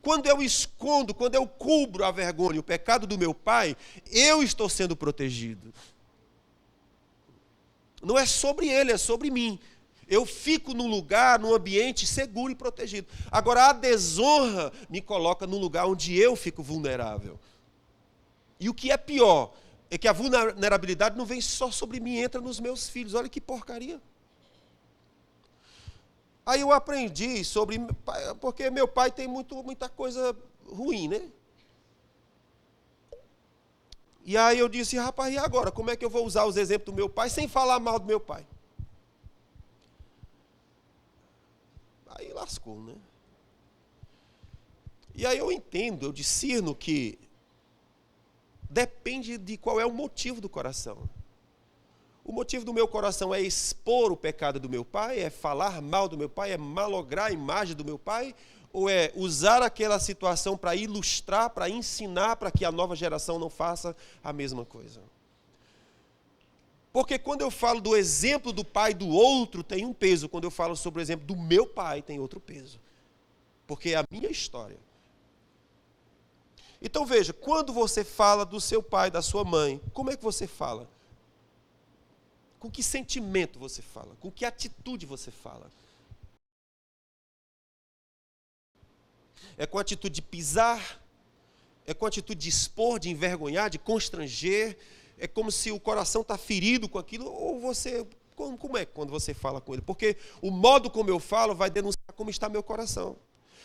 Quando eu escondo, quando eu cubro a vergonha, o pecado do meu pai, eu estou sendo protegido. Não é sobre ele, é sobre mim. Eu fico num lugar, num ambiente seguro e protegido. Agora, a desonra me coloca num lugar onde eu fico vulnerável. E o que é pior, é que a vulnerabilidade não vem só sobre mim, entra nos meus filhos. Olha que porcaria. Aí eu aprendi sobre, porque meu pai tem muita coisa ruim, né? E aí eu disse, rapaz, e agora? Como é que eu vou usar os exemplos do meu pai sem falar mal do meu pai? Aí lascou, né? E aí eu entendo, eu discerno que depende de qual é o motivo do coração. O motivo do meu coração é expor o pecado do meu pai, é falar mal do meu pai, é malograr a imagem do meu pai, ou é usar aquela situação para ilustrar, para ensinar, para que a nova geração não faça a mesma coisa? Porque quando eu falo do exemplo do pai do outro, tem um peso. Quando eu falo sobre o exemplo do meu pai, tem outro peso. Porque é a minha história. Então veja, quando você fala do seu pai, da sua mãe, como é que você fala? Com que sentimento você fala? Com que atitude você fala? É com a atitude de pisar? É com a atitude de expor, de envergonhar, de constranger? É como se o coração está ferido com aquilo? Ou você... Como é quando você fala com ele? Porque o modo como eu falo vai denunciar como está meu coração.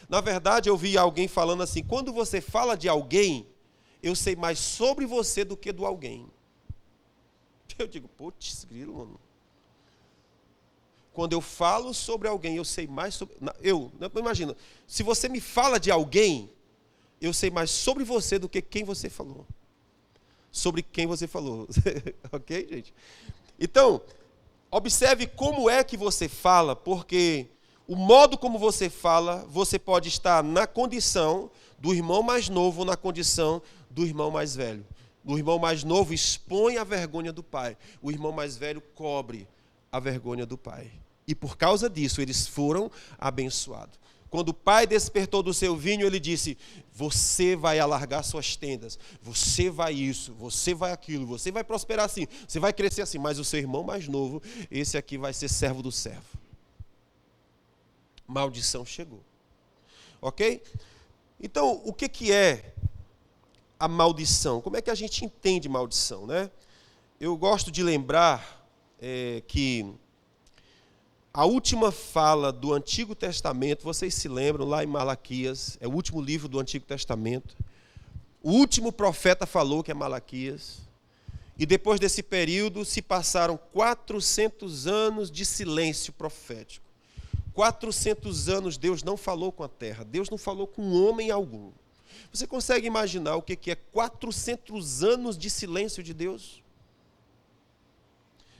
Na verdade, eu vi alguém falando assim, quando você fala de alguém, eu sei mais sobre você do que do alguém. Eu digo, putz, grilo, mano. Quando eu falo sobre alguém, eu sei mais sobre... Imagina, se você me fala de alguém, eu sei mais sobre você do que quem você falou. Sobre quem você falou. Ok, gente? Então, observe como é que você fala, porque o modo como você fala, você pode estar na condição do irmão mais novo ou na condição do irmão mais velho. O irmão mais novo expõe a vergonha do pai. O irmão mais velho cobre a vergonha do pai. E por causa disso, eles foram abençoados. Quando o pai despertou do seu vinho, ele disse, você vai alargar suas tendas, você vai isso, você vai aquilo, você vai prosperar assim, você vai crescer assim, mas o seu irmão mais novo, esse aqui vai ser servo do servo. Maldição chegou. Ok? Então, o que é a maldição? Como é que a gente entende maldição, né? Eu gosto de lembrar que a última fala do Antigo Testamento, vocês se lembram, lá em Malaquias, é o último livro do Antigo Testamento. O último profeta falou, que é Malaquias. E depois desse período se passaram 400 anos de silêncio profético. 400 anos Deus não falou com a terra, Deus não falou com homem algum. Você consegue imaginar o que é 400 anos de silêncio de Deus?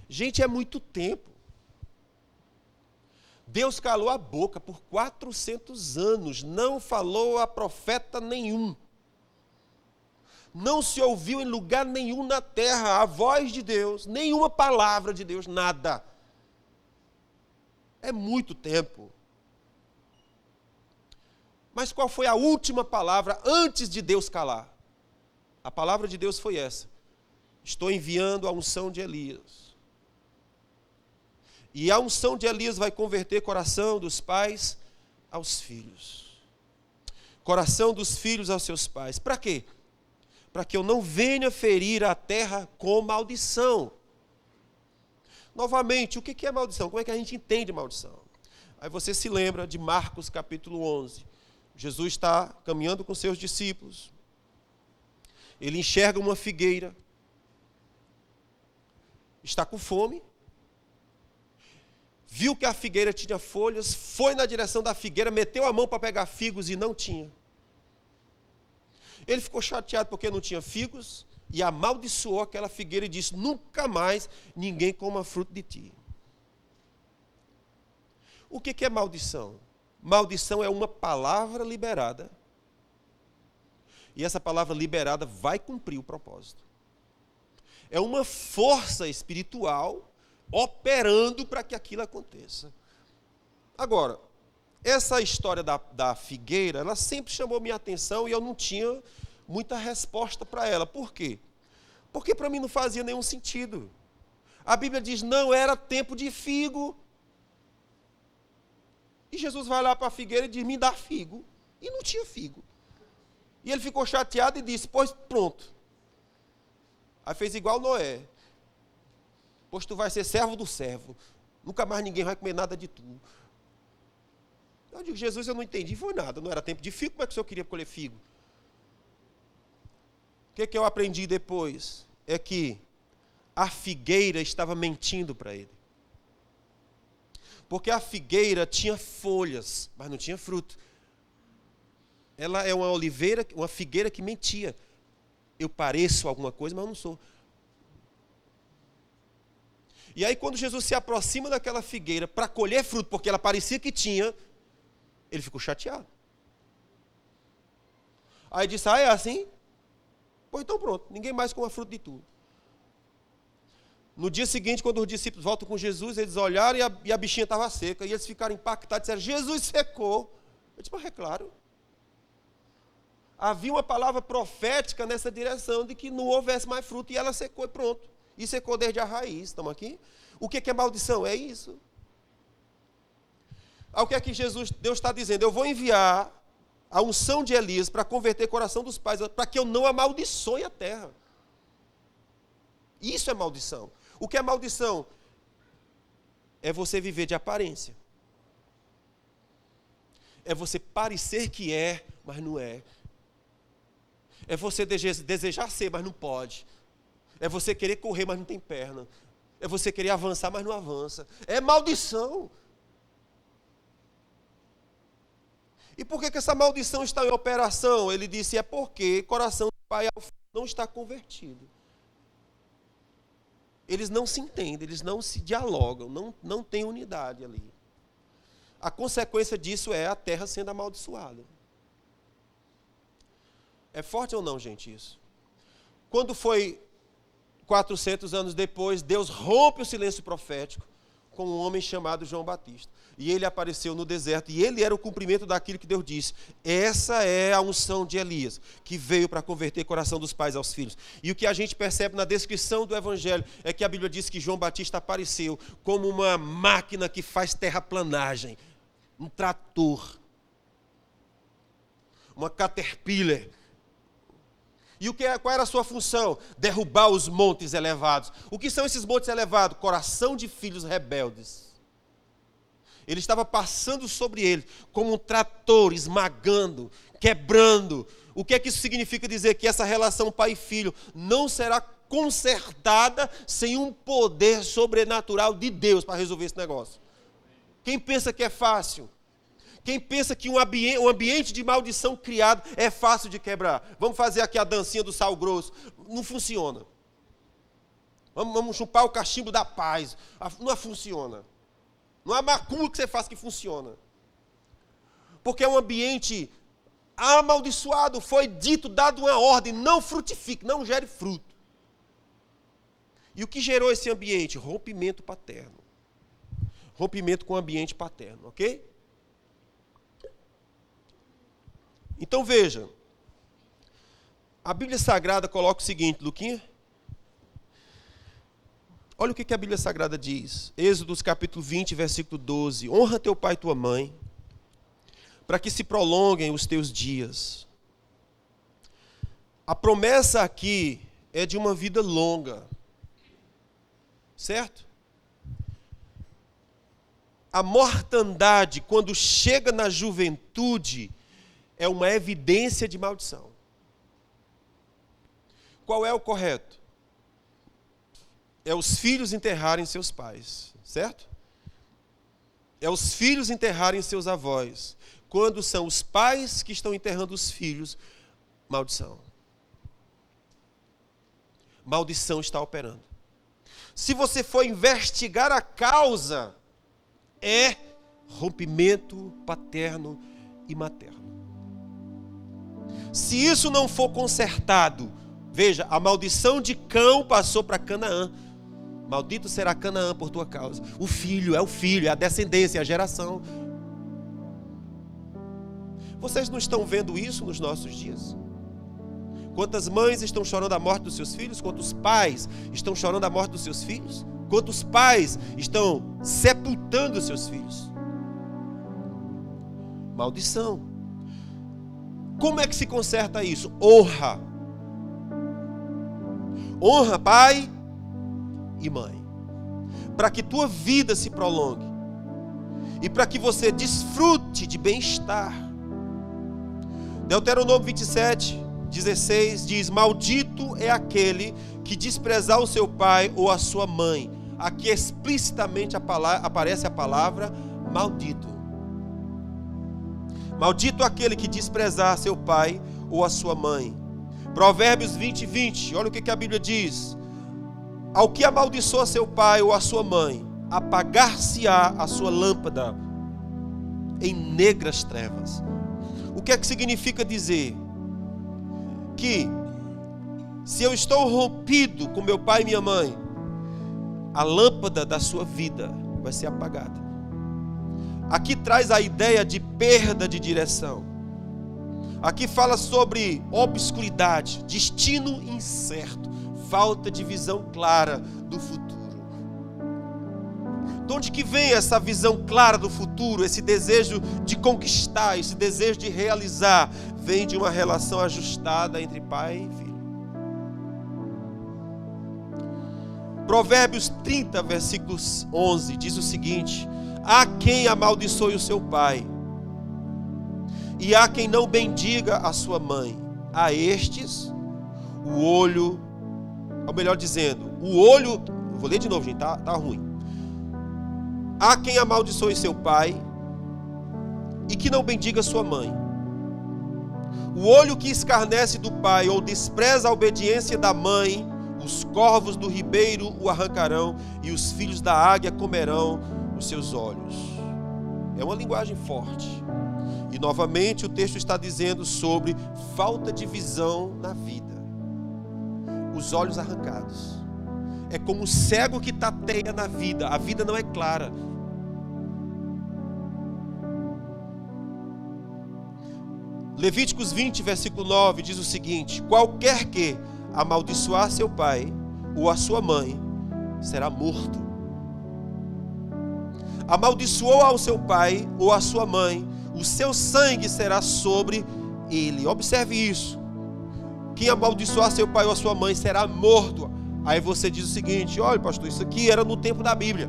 Gente, é muito tempo. Deus calou a boca por 400 anos, não falou a profeta nenhum. Não se ouviu em lugar nenhum na terra a voz de Deus, nenhuma palavra de Deus, nada. É muito tempo. Mas qual foi a última palavra antes de Deus calar? A palavra de Deus foi essa: estou enviando a unção de Elias. E a unção de Elias vai converter o coração dos pais aos filhos. Coração dos filhos aos seus pais. Para quê? Para que eu não venha ferir a terra com maldição. Novamente, o que é maldição? Como é que a gente entende maldição? Aí você se lembra de Marcos capítulo 11. Jesus está caminhando com seus discípulos. Ele enxerga uma figueira. Está com fome. Viu que a figueira tinha folhas, foi na direção da figueira, meteu a mão para pegar figos e não tinha. Ele ficou chateado porque não tinha figos e amaldiçoou aquela figueira e disse, nunca mais ninguém coma fruto de ti. O que é maldição? Maldição é uma palavra liberada. E essa palavra liberada vai cumprir o propósito. É uma força espiritual operando para que aquilo aconteça. Agora, essa história da figueira, ela sempre chamou minha atenção e eu não tinha muita resposta para ela. Por quê? Porque para mim não fazia nenhum sentido. A Bíblia diz, não era tempo de figo. E Jesus vai lá para a figueira e diz, me dá figo. E não tinha figo. E ele ficou chateado e disse, pois pronto. Aí fez igual Noé. Pois tu vai ser servo do servo. Nunca mais ninguém vai comer nada de tu. Eu digo, Jesus, eu não entendi, foi nada. Não era tempo de figo, como é que o senhor queria colher figo? O que eu aprendi depois? É que a figueira estava mentindo para ele. Porque a figueira tinha folhas, mas não tinha fruto. Ela é uma oliveira, uma figueira que mentia. Eu pareço alguma coisa, mas eu não sou. E aí quando Jesus se aproxima daquela figueira para colher fruto, porque ela parecia que tinha, ele ficou chateado. Aí disse, é assim? Pois então pronto, ninguém mais come fruto de tu. No dia seguinte, quando os discípulos voltam com Jesus, eles olharam e a bichinha estava seca. E eles ficaram impactados e disseram, Jesus secou. Eu disse, mas é claro. Havia uma palavra profética nessa direção de que não houvesse mais fruto e ela secou e pronto. E secou desde a raiz. Estamos aqui? O que é maldição? É isso. O que é que Deus está dizendo? Eu vou enviar a unção de Elias para converter o coração dos pais, para que eu não amaldiçoe a terra. Isso é maldição. O que é maldição? É você viver de aparência. É você parecer que é, mas não é. É você desejar ser, mas não pode. É você querer correr, mas não tem perna. É você querer avançar, mas não avança. É maldição. E por que essa maldição está em operação? Ele disse, é porque o coração do pai ao filho não está convertido. Eles não se entendem, eles não se dialogam, não tem unidade ali. A consequência disso é a terra sendo amaldiçoada. É forte ou não, gente, isso? Quando foi 400 anos depois, Deus rompe o silêncio profético com um homem chamado João Batista. E ele apareceu no deserto, e ele era o cumprimento daquilo que Deus disse. Essa é a unção de Elias, que veio para converter o coração dos pais aos filhos. E o que a gente percebe na descrição do Evangelho é que a Bíblia diz que João Batista apareceu como uma máquina que faz terraplanagem, um trator, uma caterpillar. E qual era a sua função? Derrubar os montes elevados. O que são esses montes elevados? Coração de filhos rebeldes. Ele estava passando sobre ele como um trator, esmagando, quebrando. O que é que isso significa dizer? Que essa relação pai e filho não será consertada sem um poder sobrenatural de Deus para resolver esse negócio. Quem pensa que é fácil? Quem pensa que um ambiente de maldição criado é fácil de quebrar? Vamos fazer aqui a dancinha do sal grosso. Não funciona. Vamos chupar o cachimbo da paz. Não funciona. Não há macumba que você faça que funciona. Porque é um ambiente amaldiçoado. Foi dito, dado uma ordem, não frutifique, não gere fruto. E o que gerou esse ambiente? Rompimento paterno. Rompimento com o ambiente paterno, ok? Então veja, a Bíblia Sagrada coloca o seguinte, Luquinha. Olha o que a Bíblia Sagrada diz. Êxodo capítulo 20, versículo 12. Honra teu pai e tua mãe, para que se prolonguem os teus dias. A promessa aqui é de uma vida longa. Certo? A mortandade, quando chega na juventude, é uma evidência de maldição. Qual é o correto? É os filhos enterrarem seus pais, certo? É os filhos enterrarem seus avós. Quando são os pais que estão enterrando os filhos, maldição. Maldição está operando. Se você for investigar a causa, é rompimento paterno e materno. Se isso não for consertado, veja, a maldição de Cão passou para Canaã. Maldito será Canaã por tua causa. O filho, é a descendência, é a geração. Vocês não estão vendo isso nos nossos dias? Quantas mães estão chorando a morte dos seus filhos? Quantos pais estão chorando a morte dos seus filhos? Quantos pais estão sepultando os seus filhos? Maldição. Como é que se conserta isso? Honra. Honra pai e mãe. Para que tua vida se prolongue. E para que você desfrute de bem-estar. Deuteronômio 27:16 diz: maldito é aquele que desprezar o seu pai ou a sua mãe. Aqui explicitamente aparece a palavra maldito. Maldito aquele que desprezar seu pai ou a sua mãe. Provérbios 20:20, olha o que a Bíblia diz: ao que amaldiçoa seu pai ou a sua mãe, apagar-se-á a sua lâmpada em negras trevas. O que é que significa dizer? Que se eu estou rompido com meu pai e minha mãe, a lâmpada da sua vida vai ser apagada. Aqui traz a ideia de perda de direção. Aqui fala sobre obscuridade, destino incerto, falta de visão clara do futuro. De onde que vem essa visão clara do futuro, esse desejo de conquistar, esse desejo de realizar? Vem de uma relação ajustada entre pai e filho. Provérbios 30, versículos 11, diz o seguinte: há quem amaldiçoe o seu pai, e há quem não bendiga a sua mãe. A estes, o olho, ou melhor dizendo, o olho, vou ler de novo, gente, tá ruim. Há quem amaldiçoe seu pai, e que não bendiga sua mãe. O olho que escarnece do pai, ou despreza a obediência da mãe, os corvos do ribeiro o arrancarão, e os filhos da águia comerão os seus olhos. É uma linguagem forte. E novamente o texto está dizendo sobre falta de visão na vida. Os olhos arrancados. É como o cego que tateia na vida. A vida não é clara. Levíticos 20, versículo 9 diz o seguinte: qualquer que amaldiçoar seu pai ou a sua mãe será morto. Amaldiçoou ao seu pai ou a sua mãe, o seu sangue será sobre ele. Observe isso. Quem amaldiçoar seu pai ou a sua mãe será morto. Aí você diz o seguinte: olha, pastor, isso aqui era no tempo da Bíblia.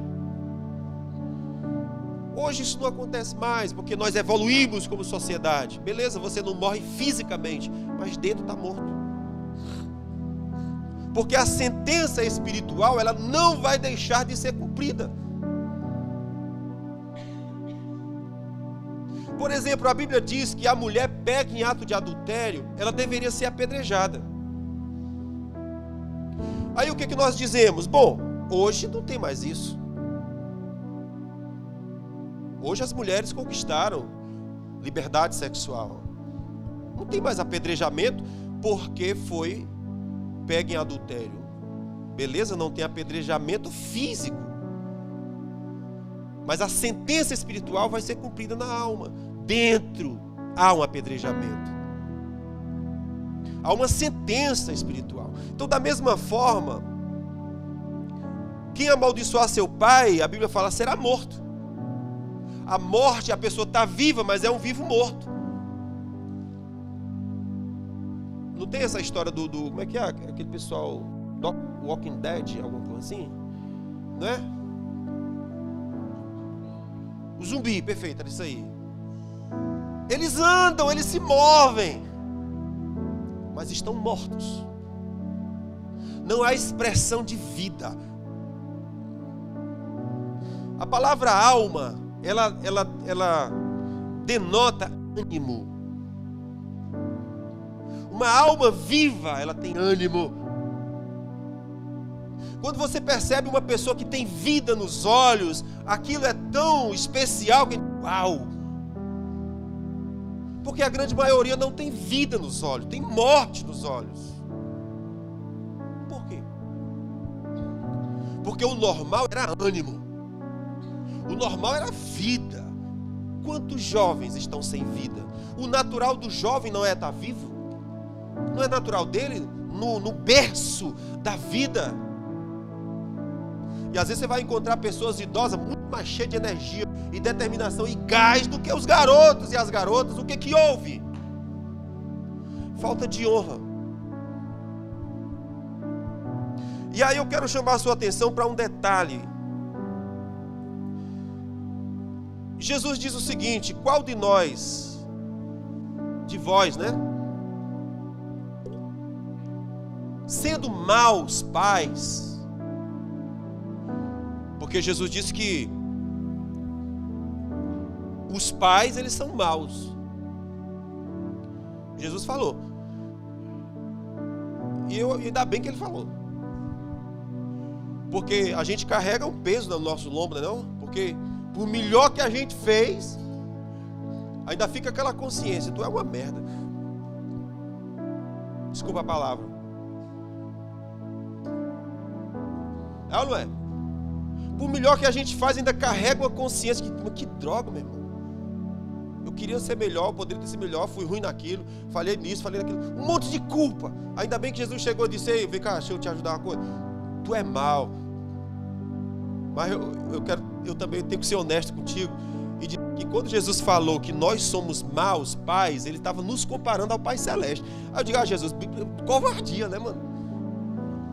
Hoje isso não acontece mais, porque nós evoluímos como sociedade. Beleza, você não morre fisicamente, mas dentro está morto. Porque a sentença espiritual, ela não vai deixar de ser cumprida. Por exemplo, a Bíblia diz que a mulher peca em ato de adultério, ela deveria ser apedrejada. Aí o que nós dizemos? Bom, hoje não tem mais isso. Hoje as mulheres conquistaram liberdade sexual. Não tem mais apedrejamento porque foi pega em adultério. Beleza, não tem apedrejamento físico. Mas a sentença espiritual vai ser cumprida na alma. Dentro há um apedrejamento. Há uma sentença espiritual. Então, da mesma forma, quem amaldiçoar seu pai, a Bíblia fala, será morto. A morte, a pessoa está viva, mas é um vivo morto. Não tem essa história do como é que é? Aquele pessoal, Walking Dead, alguma coisa assim? Não é? O zumbi, perfeito, era isso aí. Eles andam, eles se movem, mas estão mortos. Não há expressão de vida. A palavra alma, ela denota ânimo. Uma alma viva, ela tem ânimo. Quando você percebe uma pessoa que tem vida nos olhos, aquilo é tão especial que Uau! Porque a grande maioria não tem vida nos olhos, tem morte nos olhos. Por quê? Porque o normal era ânimo. O normal era vida. Quantos jovens estão sem vida? O natural do jovem não é estar vivo? Não é natural dele? No berço da vida. E às vezes você vai encontrar pessoas idosas muito mais cheias de energia e determinação e gás do que os garotos e as garotas. O que houve? Falta de honra. E aí eu quero chamar a sua atenção para um detalhe. Jesus diz o seguinte: qual de nós, de vós, né? Sendo maus pais, porque Jesus disse que os pais, eles são maus. Jesus falou. E ainda bem que ele falou. Porque a gente carrega um peso no nosso lombo, não? Porque por melhor que a gente fez, ainda fica aquela consciência: tu é uma merda. Desculpa a palavra. É ou não é? Por melhor que a gente faz, ainda carrega uma consciência que droga, meu irmão. Eu queria ser melhor, eu poderia ser melhor, fui ruim naquilo, falei nisso, falei naquilo. Um monte de culpa. Ainda bem que Jesus chegou e disse: ei, vem cá, deixa eu te ajudar uma coisa. Tu é mau. Mas eu também tenho que ser honesto contigo. E dizer que quando Jesus falou que nós somos maus pais, ele estava nos comparando ao Pai Celeste. Aí eu digo: Jesus, covardia, né, mano?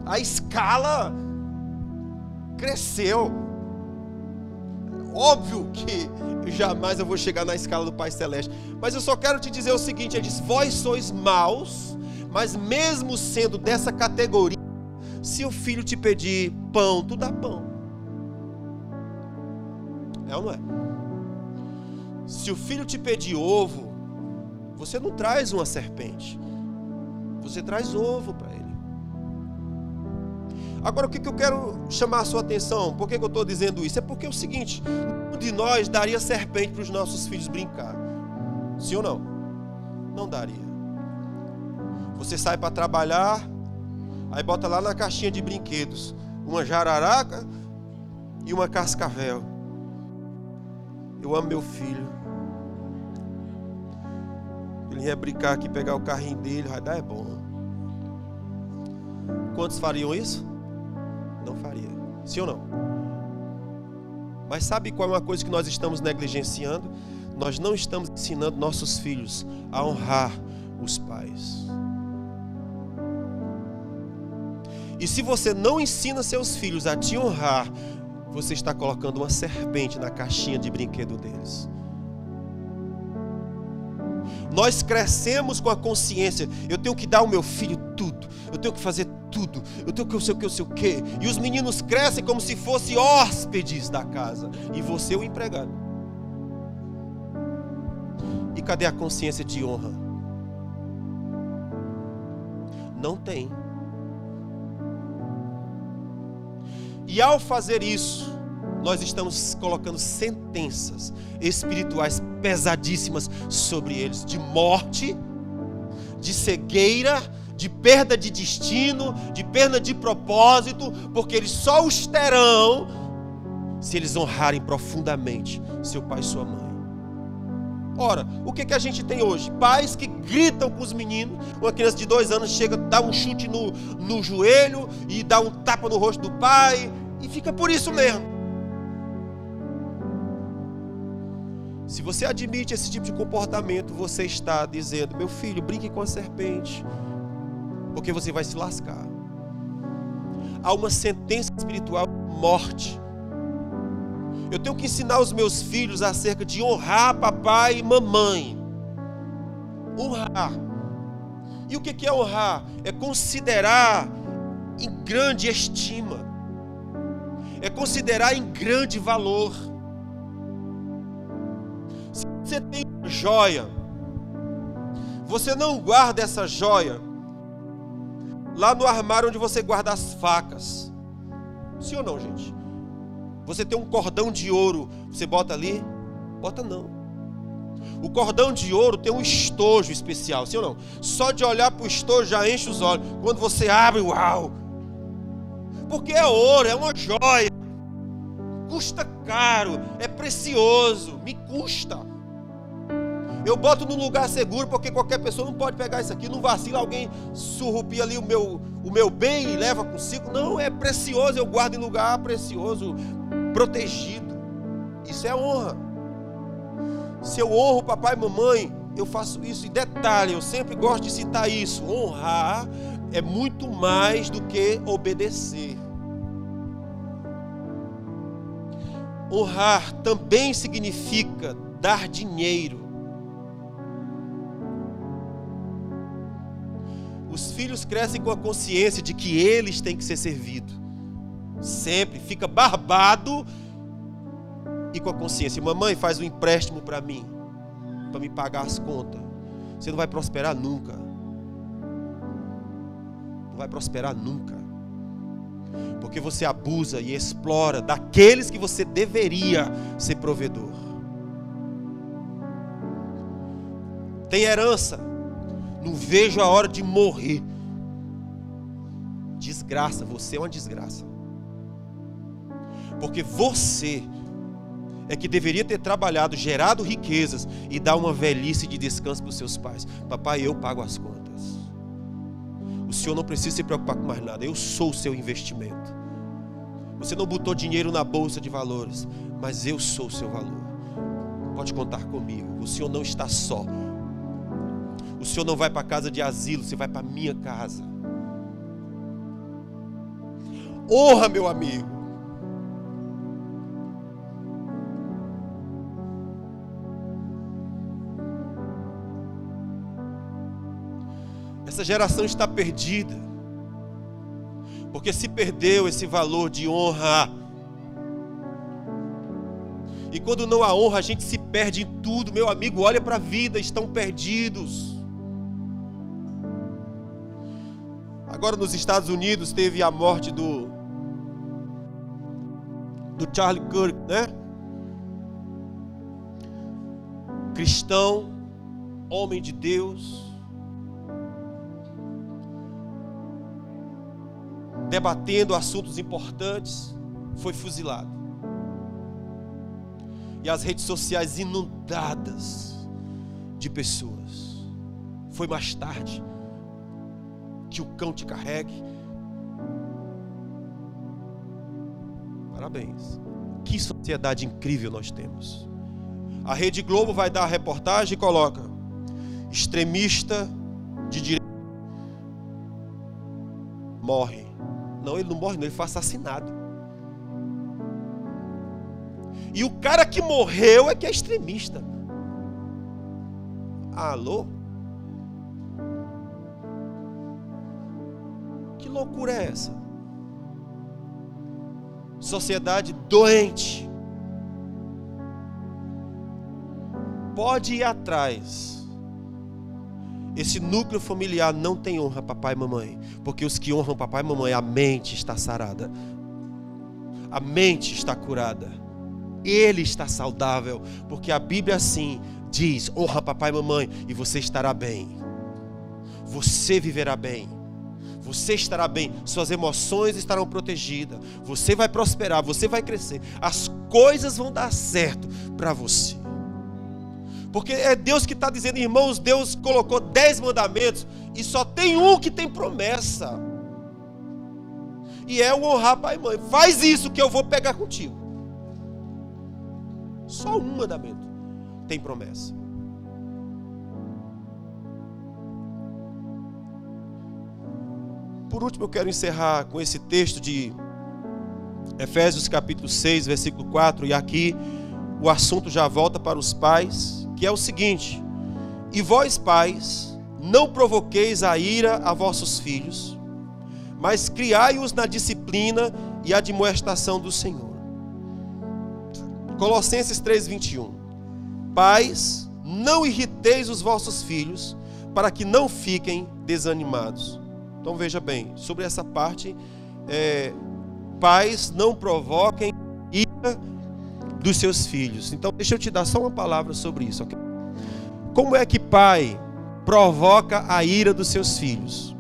A escala cresceu. Óbvio que jamais eu vou chegar na escala do Pai Celeste. Mas eu só quero te dizer o seguinte: ele diz: vós sois maus, mas mesmo sendo dessa categoria, se o filho te pedir pão, tu dá pão. É ou não é? Se o filho te pedir ovo, você não traz uma serpente, você traz ovo para ele. Agora, o que eu quero chamar a sua atenção? Por que eu estou dizendo isso? É porque é o seguinte: nenhum de nós daria serpente para os nossos filhos brincar. Sim ou não? Não daria. Você sai para trabalhar, aí bota lá na caixinha de brinquedos uma jararaca e uma cascavel. Eu amo meu filho. Ele ia brincar aqui, pegar o carrinho dele, vai dar é bom. Quantos fariam isso? Não faria. Sim ou não? Mas sabe qual é uma coisa que nós estamos negligenciando? Nós não estamos ensinando nossos filhos a honrar os pais. E se você não ensina seus filhos a te honrar, você está colocando uma serpente na caixinha de brinquedo deles. Nós crescemos com a consciência: eu tenho que dar ao meu filho tudo, eu tenho que fazer tudo, eu tenho que eu sei o quê. E os meninos crescem como se fossem hóspedes da casa, e você o empregado. E cadê a consciência de honra? Não tem. E ao fazer isso, nós estamos colocando sentenças espirituais pesadíssimas sobre eles, de morte, de cegueira, de perda de destino, de perda de propósito, porque eles só os terão se eles honrarem profundamente seu pai e sua mãe. Ora, o que a gente tem hoje? Pais que gritam com os meninos. Uma criança de 2 anos chega, dá um chute no joelho e dá um tapa no rosto do pai, e fica por isso mesmo. Se você admite esse tipo de comportamento, você está dizendo: meu filho, brinque com a serpente, porque você vai se lascar. Há uma sentença espiritual de morte. Eu tenho que ensinar os meus filhos acerca de honrar papai e mamãe. Honrar. E o que é honrar? É considerar em grande estima. É considerar em grande valor. Se você tem uma joia, você não guarda essa joia lá no armário onde você guarda as facas. Sim ou não, gente? Você tem um cordão de ouro, você bota ali? Bota não. O cordão de ouro tem um estojo especial, sim ou não? Só de olhar para o estojo já enche os olhos. Quando você abre, uau! Porque é ouro, é uma joia. Custa caro, é precioso, me custa. Eu boto num lugar seguro porque qualquer pessoa não pode pegar isso aqui. Não vacila, alguém surrupia ali o meu bem e leva consigo. Não, é precioso, eu guardo em lugar precioso, protegido. Isso é honra. Se eu honro papai e mamãe, eu faço isso. E detalhe, eu sempre gosto de citar isso: honrar é muito mais do que obedecer. Honrar também significa dar dinheiro. Os filhos crescem com a consciência de que eles têm que ser servidos. Sempre fica barbado e com a consciência: mamãe, faz um empréstimo para mim, para me pagar as contas. Você não vai prosperar nunca. Não vai prosperar nunca. Porque você abusa e explora daqueles que você deveria ser provedor. Tem herança. Não vejo a hora de morrer. Desgraça, você é uma desgraça. Porque você é que deveria ter trabalhado, gerado riquezas e dar uma velhice de descanso para os seus pais. Papai, eu pago as contas. O senhor não precisa se preocupar com mais nada. Eu sou o seu investimento. Você não botou dinheiro na bolsa de valores, mas eu sou o seu valor. Pode contar comigo. O senhor não está só. O senhor não vai para a casa de asilo, você vai para a minha casa. Honra, meu amigo. Essa geração está perdida, porque se perdeu esse valor de honra. E quando não há honra, a gente se perde em tudo. Meu amigo, olha para a vida, estão perdidos. Agora nos Estados Unidos teve a morte do Charlie Kirk, né? Cristão, homem de Deus, debatendo assuntos importantes, foi fuzilado. E as redes sociais inundadas de pessoas. Foi mais tarde. Que o cão te carregue. Parabéns. Que sociedade incrível nós temos. A Rede Globo vai dar a reportagem e coloca: extremista de direita morre. Não, ele não morre não, ele foi assassinado. E o cara que morreu é que é extremista. Alô? Que loucura é essa? Sociedade doente. Pode ir atrás. Esse núcleo familiar não tem honra papai e mamãe, porque os que honram papai e mamãe, a mente está sarada, a mente está curada, ele está saudável, porque a Bíblia assim diz: honra papai e mamãe e você estará bem, você viverá bem, você estará bem, suas emoções estarão protegidas, você vai prosperar, você vai crescer, as coisas vão dar certo para você. Porque é Deus que está dizendo, irmãos, Deus colocou 10 mandamentos e só tem um que tem promessa. E é o honrar pai e mãe. Faz isso que eu vou pegar contigo. Só um mandamento tem promessa. Por último, eu quero encerrar com esse texto de Efésios capítulo 6, versículo 4. E aqui o assunto já volta para os pais, que é o seguinte: e vós pais, não provoqueis a ira a vossos filhos, mas criai-os na disciplina e admoestação do Senhor. Colossenses 3:21. Pais, não irriteis os vossos filhos, para que não fiquem desanimados. Então veja bem, sobre essa parte, pais, não provoquem ira dos seus filhos. Então, deixa eu te dar só uma palavra sobre isso, ok? Como é que pai provoca a ira dos seus filhos?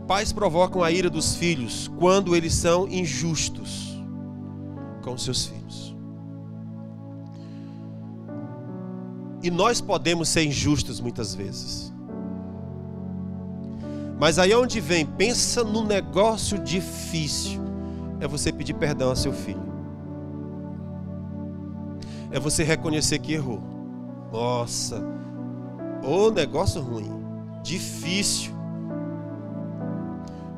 Pais provocam a ira dos filhos quando eles são injustos com seus filhos. E nós podemos ser injustos muitas vezes. Mas aí onde vem, pensa num negócio difícil, é você pedir perdão a seu filho. É você reconhecer que errou. Nossa, ô negócio ruim, difícil.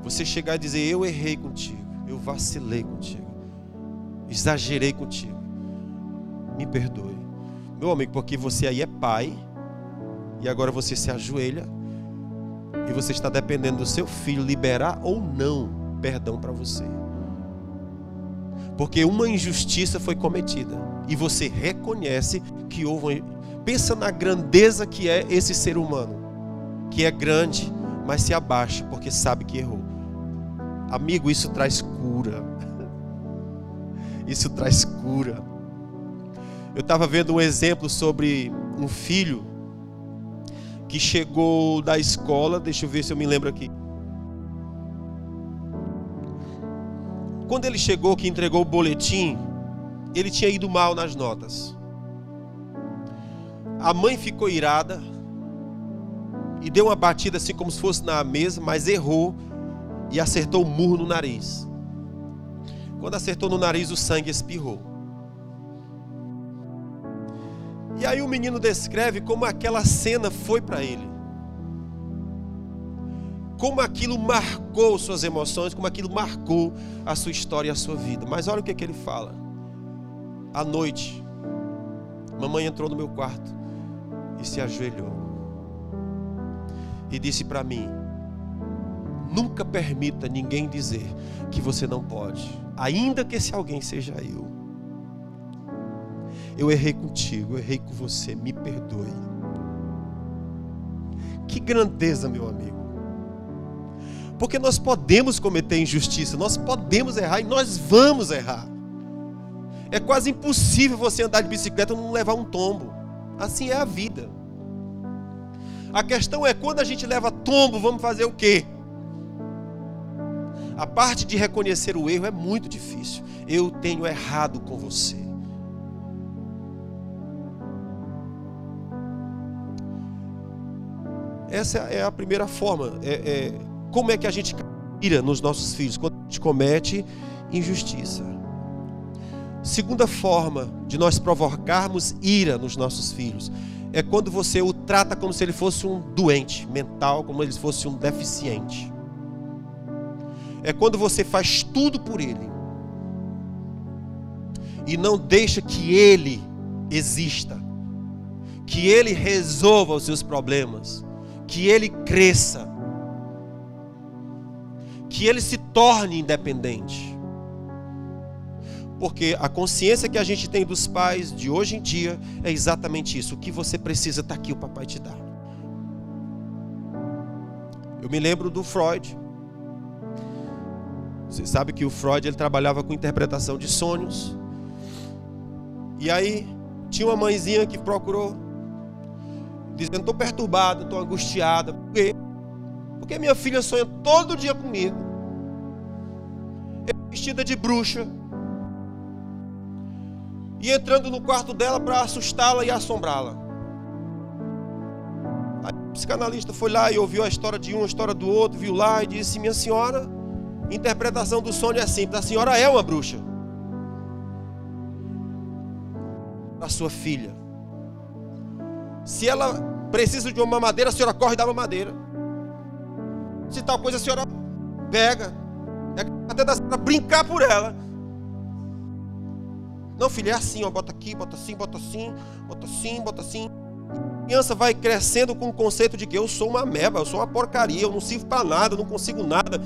Você chegar e dizer, eu errei contigo, eu vacilei contigo, exagerei contigo, me perdoe. Meu amigo, porque você aí é pai, e agora você se ajoelha, e você está dependendo do seu filho liberar ou não perdão para você. Porque uma injustiça foi cometida, e você reconhece que houve pensa na grandeza que é esse ser humano, que é grande, mas se abaixa, porque sabe que errou. Amigo, isso traz cura. Isso traz cura. Eu estava vendo um exemplo sobre um filho que chegou da escola, deixa eu ver se eu me lembro aqui. Quando ele chegou, que entregou o boletim, ele tinha ido mal nas notas. A mãe ficou irada e deu uma batida assim como se fosse na mesa, mas errou e acertou o murro no nariz. Quando acertou no nariz, o sangue espirrou. E aí o menino descreve como aquela cena foi para ele. Como aquilo marcou suas emoções, como aquilo marcou a sua história e a sua vida. Mas olha o que ele fala. À noite, mamãe entrou no meu quarto e se ajoelhou. E disse para mim, nunca permita ninguém dizer que você não pode, ainda que esse alguém seja eu. Eu errei contigo, eu errei com você, me perdoe. Que grandeza, meu amigo. Porque nós podemos cometer injustiça, nós podemos errar e nós vamos errar. É quase impossível você andar de bicicleta e não levar um tombo. Assim é a vida. A questão é, quando a gente leva tombo, vamos fazer o quê? A parte de reconhecer o erro é muito difícil. Eu tenho errado com você. Essa é a primeira forma. Como é que a gente ira nos nossos filhos? Quando a gente comete injustiça. Segunda forma de nós provocarmos ira nos nossos filhos é quando você o trata como se ele fosse um doente mental, como se ele fosse um deficiente. É quando você faz tudo por ele e não deixa que ele exista, que ele resolva os seus problemas, que ele cresça, que ele se torne independente. Porque a consciência que a gente tem dos pais de hoje em dia é exatamente isso. O que você precisa está aqui, o papai te dá. Eu me lembro do Freud. Você sabe que o Freud ele trabalhava com interpretação de sonhos. E aí tinha uma mãezinha que procurou, dizendo, estou perturbada, estou angustiada. Por quê? Porque minha filha sonha todo dia comigo. Eu vestida de bruxa. E entrando no quarto dela para assustá-la e assombrá-la. Aí o psicanalista foi lá e ouviu a história de um, a história do outro, viu lá e disse, minha senhora, interpretação do sonho é simples, a senhora é uma bruxa. A sua filha. Se ela precisa de uma mamadeira, a senhora corre e dá mamadeira. Se tal coisa, a senhora pega. É até da senhora brincar por ela. Não, filha, é assim, ó, bota aqui, bota assim, bota assim, bota assim, bota assim. A criança vai crescendo com o conceito de que eu sou uma ameba, eu sou uma porcaria, eu não sirvo para nada, eu não consigo nada.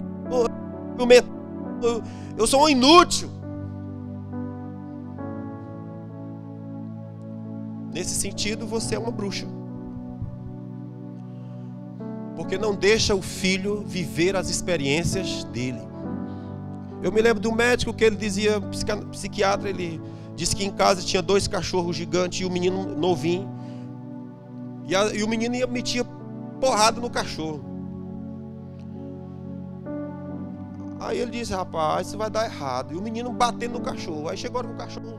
Eu sou um inútil. Nesse sentido, você é uma bruxa. Porque não deixa o filho viver as experiências dele. Eu me lembro do médico que ele dizia, psiquiatra, ele disse que em casa tinha 2 cachorros gigantes e o menino novinho. E o menino metia porrada no cachorro. Aí ele disse, rapaz, isso vai dar errado. E o menino batendo no cachorro. Aí chegou no cachorro,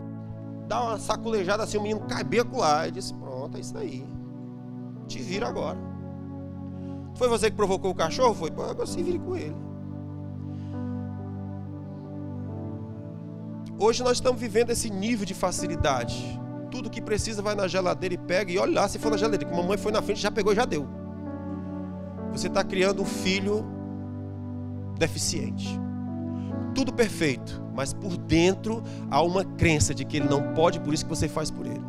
dá uma saculejada assim, o menino cai bem acolá. Ele disse, pronto, é isso aí. Te vira agora. Foi você que provocou o cachorro? Foi, pô, agora se vire com ele. Hoje nós estamos vivendo esse nível de facilidade. Tudo que precisa vai na geladeira e pega. E olha lá, se for na geladeira, que a mamãe foi na frente, já pegou e já deu. Você está criando um filho deficiente. Tudo perfeito, mas por dentro há uma crença de que ele não pode, por isso que você faz por ele.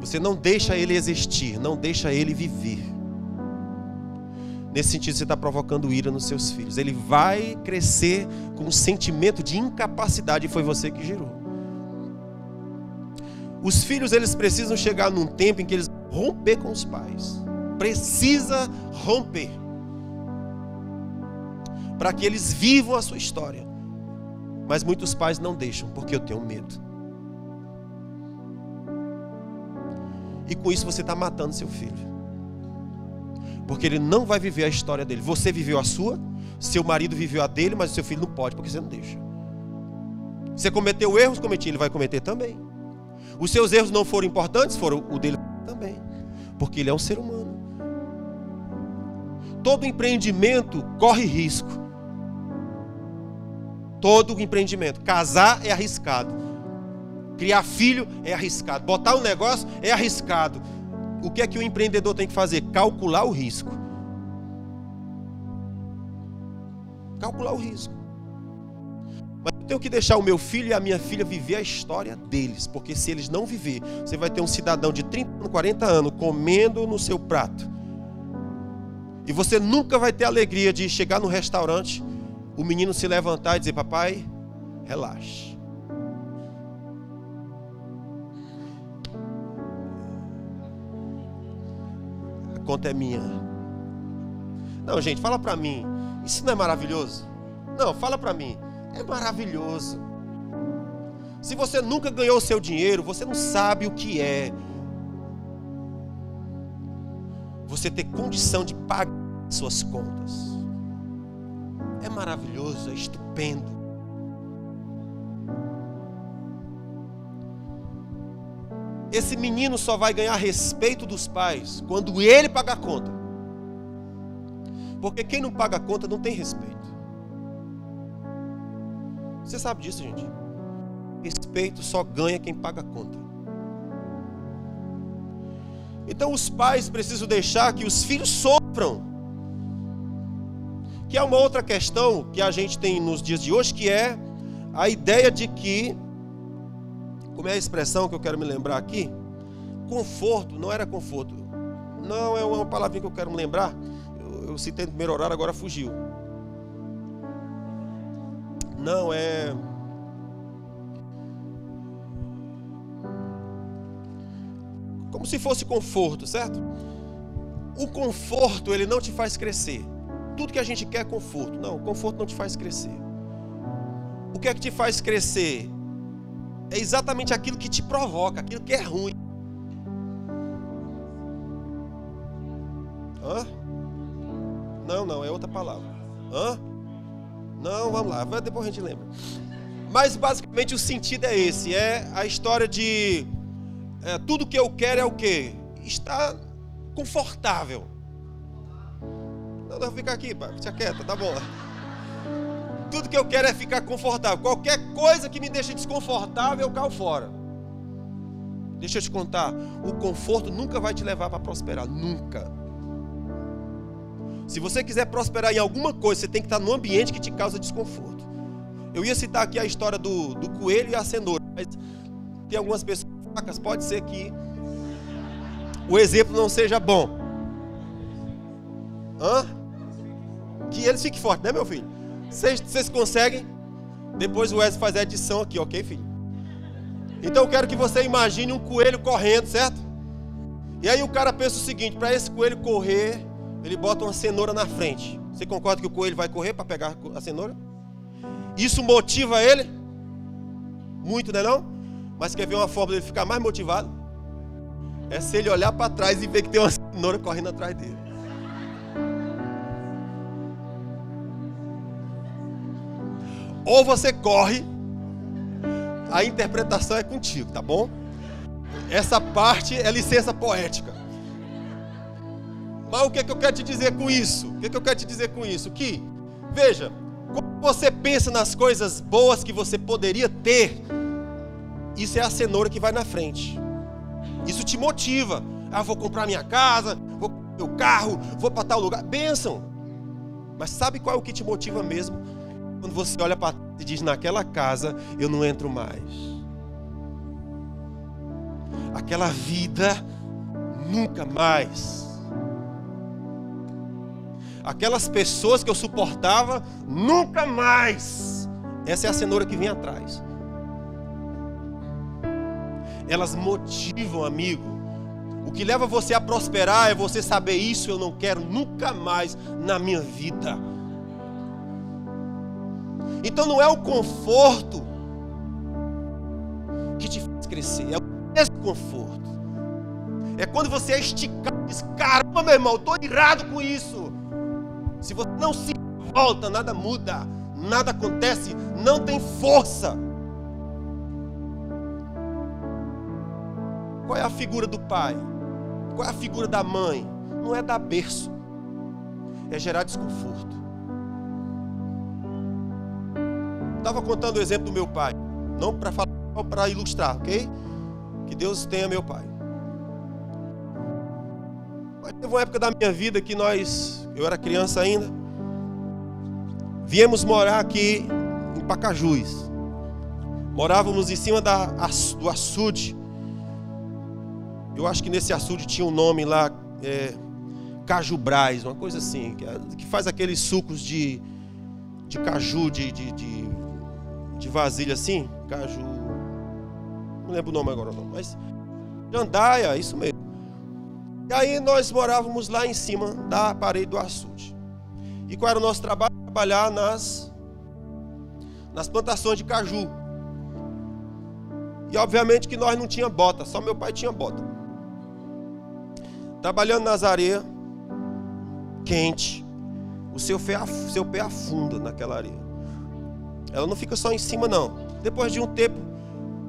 Você não deixa ele existir, não deixa ele viver. Nesse sentido, você está provocando ira nos seus filhos. Ele vai crescer com um sentimento de incapacidade, e foi você que gerou. Os filhos, eles precisam chegar num tempo em que eles vão romper com os pais. Precisa romper. Para que eles vivam a sua história. Mas muitos pais não deixam, porque eu tenho medo. E com isso você está matando seu filho. Porque ele não vai viver a história dele. Você viveu a sua, seu marido viveu a dele, mas o seu filho não pode, porque você não deixa. Você cometeu erros, ele vai cometer também. Os seus erros não foram importantes, foram o dele também. Porque ele é um ser humano. Todo empreendimento corre risco. Todo empreendimento. Casar é arriscado. Criar filho é arriscado. Botar um negócio é arriscado. O que é que o empreendedor tem que fazer? Calcular o risco. Calcular o risco. Mas eu tenho que deixar o meu filho e a minha filha viver a história deles. Porque se eles não viver, você vai ter um cidadão de 30, 40 anos comendo no seu prato. E você nunca vai ter a alegria de chegar no restaurante, o menino se levantar e dizer, papai, relaxe. A conta é minha. Não, gente, fala pra mim. Isso não é maravilhoso? Não, fala pra mim. É maravilhoso. Se você nunca ganhou o seu dinheiro, você não sabe o que é você ter condição de pagar suas contas. É maravilhoso, é estupendo. Esse menino só vai ganhar respeito dos pais quando ele pagar a conta. Porque quem não paga a conta não tem respeito. Você sabe disso, gente? Respeito só ganha quem paga a conta. Então os pais precisam deixar que os filhos sofram. Que é uma outra questão que a gente tem nos dias de hoje, que é a ideia de que, como é a expressão que eu quero me lembrar aqui? Conforto, não era conforto. Não, é uma palavrinha que eu quero me lembrar. Eu citei no primeiro horário, agora fugiu. Não, é... como se fosse conforto, certo? O conforto, ele não te faz crescer. Tudo que a gente quer é conforto. Não, conforto não te faz crescer. O que é que te faz crescer? É exatamente aquilo que te provoca, aquilo que é ruim. Hã? Não, é outra palavra. Hã? Não, vamos lá, depois a gente lembra. Mas basicamente o sentido é esse, é a história de tudo que eu quero é o quê? Estar confortável. Não, vou ficar aqui, pai, fica quieta, tá bom. Tudo que eu quero é ficar confortável. Qualquer coisa que me deixe desconfortável, eu caio fora. Deixa eu te contar, o conforto nunca vai te levar para prosperar, nunca. Se você quiser prosperar em alguma coisa, você tem que estar num ambiente que te causa desconforto. Eu ia citar aqui a história do coelho e a cenoura, mas tem algumas pessoas fracas, pode ser que o exemplo não seja bom. Hã? Que eles fiquem fortes, né, meu filho? Vocês conseguem? Depois o Wesley faz a edição aqui, ok, filho? Então eu quero que você imagine um coelho correndo, certo? E aí o cara pensa o seguinte, para esse coelho correr, ele bota uma cenoura na frente. Você concorda que o coelho vai correr para pegar a cenoura? Isso motiva ele? Muito, não é não? Mas quer ver uma forma dele ficar mais motivado? É se ele olhar para trás e ver que tem uma cenoura correndo atrás dele. Ou você corre, a interpretação é contigo, tá bom? Essa parte é licença poética. Mas o que é que eu quero te dizer com isso? O que é que eu quero te dizer com isso? Que, veja, quando você pensa nas coisas boas que você poderia ter, isso é a cenoura que vai na frente. Isso te motiva. Ah, vou comprar minha casa, vou comprar meu carro, vou para tal lugar. Bênção. Mas sabe qual é o que te motiva mesmo? Quando você olha para trás e diz, naquela casa eu não entro mais. Aquela vida, nunca mais. Aquelas pessoas que eu suportava, nunca mais. Essa é a cenoura que vem atrás. Elas motivam, amigo. O que leva você a prosperar é você saber, isso eu não quero nunca mais na minha vida. Então não é o conforto que te faz crescer, é o desconforto. É quando você é esticado e diz, caramba, meu irmão, eu estou irado com isso. Se você não se volta, nada muda, nada acontece, não tem força. Qual é a figura do pai? Qual é a figura da mãe? Não é dar berço, é gerar desconforto. Estava contando o exemplo do meu pai, não para falar, para ilustrar, ok? Que Deus tenha meu pai. Mas teve uma época da minha vida que eu era criança ainda, viemos morar aqui em Pacajus. Morávamos em cima do açude. Eu acho que nesse açude tinha um nome lá, Cajubrais, uma coisa assim, que faz aqueles sucos de caju, de vasilha assim, caju, não lembro o nome agora não, mas jandaia, isso mesmo. E aí nós morávamos lá em cima da parede do açude. E qual era o nosso trabalho? Trabalhar nas plantações de caju. E obviamente que nós não tinha bota, só meu pai tinha bota. Trabalhando nas areias, quente, o seu pé afunda naquela areia. Ela não fica só em cima não. Depois de um tempo,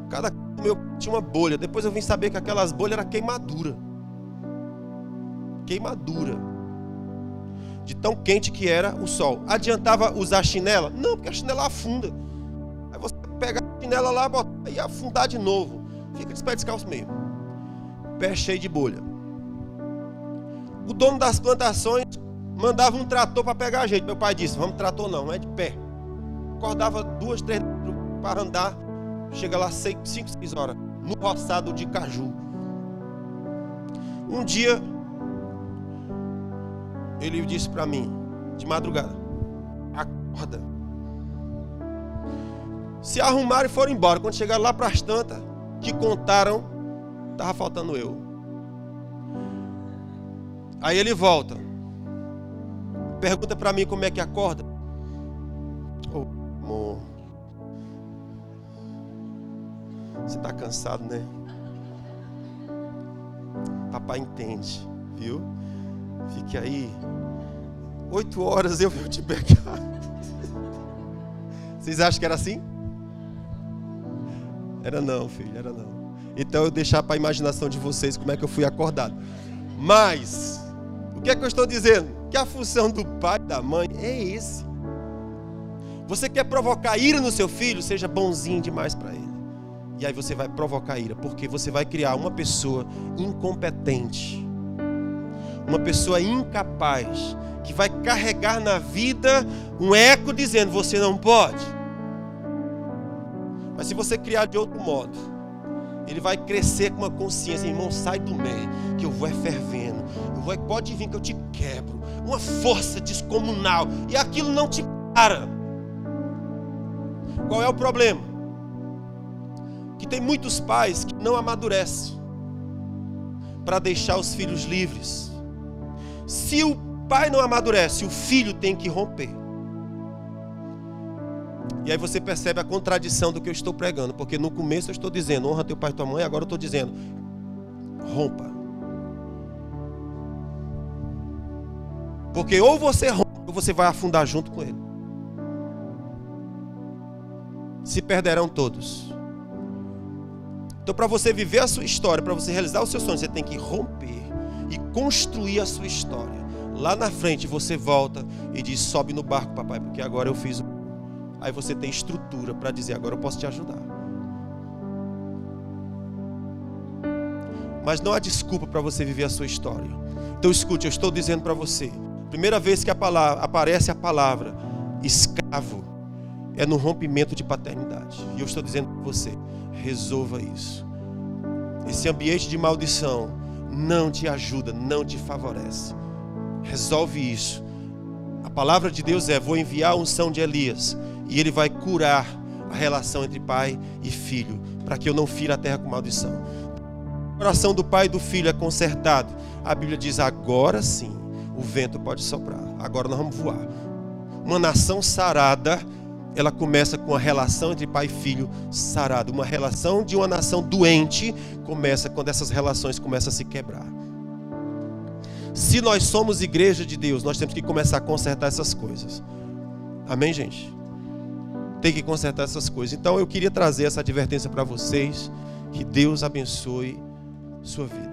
cada meu tinha uma bolha. Depois eu vim saber que aquelas bolhas eram queimadura. Queimadura. De tão quente que era o sol. Adiantava usar chinela? Não, porque a chinela afunda. Aí você pega a chinela lá, bota e afundar de novo. Fica de pé descalço mesmo. Pé cheio de bolha. O dono das plantações mandava um trator para pegar a gente. Meu pai disse, vamos trator não é de pé. Acordava 2, 3 para andar. Chega lá 5, 6 horas. No roçado de caju. Um dia, ele disse para mim, de madrugada, acorda. Se arrumaram e foram embora. Quando chegaram lá para as tantas, que contaram, estava faltando eu. Aí ele volta. Pergunta para mim como é que acorda. Oh, amor. Você está cansado, né? Papai entende, viu? Fique aí. 8 horas eu vou te pegar. Vocês acham que era assim? Era não, filho, era não. Então eu deixar para a imaginação de vocês como é que eu fui acordado. Mas, o que é que eu estou dizendo? Que a função do pai e da mãe é esse. Você quer provocar ira no seu filho? Seja bonzinho demais para ele. E aí você vai provocar ira, porque você vai criar uma pessoa incompetente. Uma pessoa incapaz, que vai carregar na vida um eco dizendo, você não pode. Mas se você criar de outro modo, ele vai crescer com uma consciência, irmão, sai do meio, que eu vou fervendo, pode vir que eu te quebro, uma força descomunal, e aquilo não te para. Qual é o problema? Que tem muitos pais que não amadurecem para deixar os filhos livres. Se o pai não amadurece, o filho tem que romper. E aí você percebe a contradição do que eu estou pregando, porque no começo eu estou dizendo, honra teu pai e tua mãe, agora eu estou dizendo, rompa. Porque ou você rompe, ou você vai afundar junto com ele. Se perderão todos. Então, para você viver a sua história, para você realizar os seus sonhos, você tem que romper e construir a sua história. Lá na frente você volta e diz, sobe no barco, papai, porque agora eu fiz. Aí você tem estrutura para dizer, agora eu posso te ajudar. Mas não há desculpa para você viver a sua história. Então escute, eu estou dizendo para você, primeira vez que aparece a palavra escravo, é no rompimento de paternidade. E eu estou dizendo para você, resolva isso. Esse ambiente de maldição não te ajuda, não te favorece. Resolve isso. A palavra de Deus é, vou enviar a unção de Elias e ele vai curar a relação entre pai e filho, para que eu não fira a terra com maldição. O coração do pai e do filho é consertado. A Bíblia diz, agora sim, o vento pode soprar. Agora nós vamos voar. Uma nação sarada, ela começa com a relação entre pai e filho sarada. Uma relação de uma nação doente começa quando essas relações começam a se quebrar. Se nós somos igreja de Deus, nós temos que começar a consertar essas coisas. Amém, gente? Tem que consertar essas coisas. Então eu queria trazer essa advertência para vocês. Que Deus abençoe sua vida.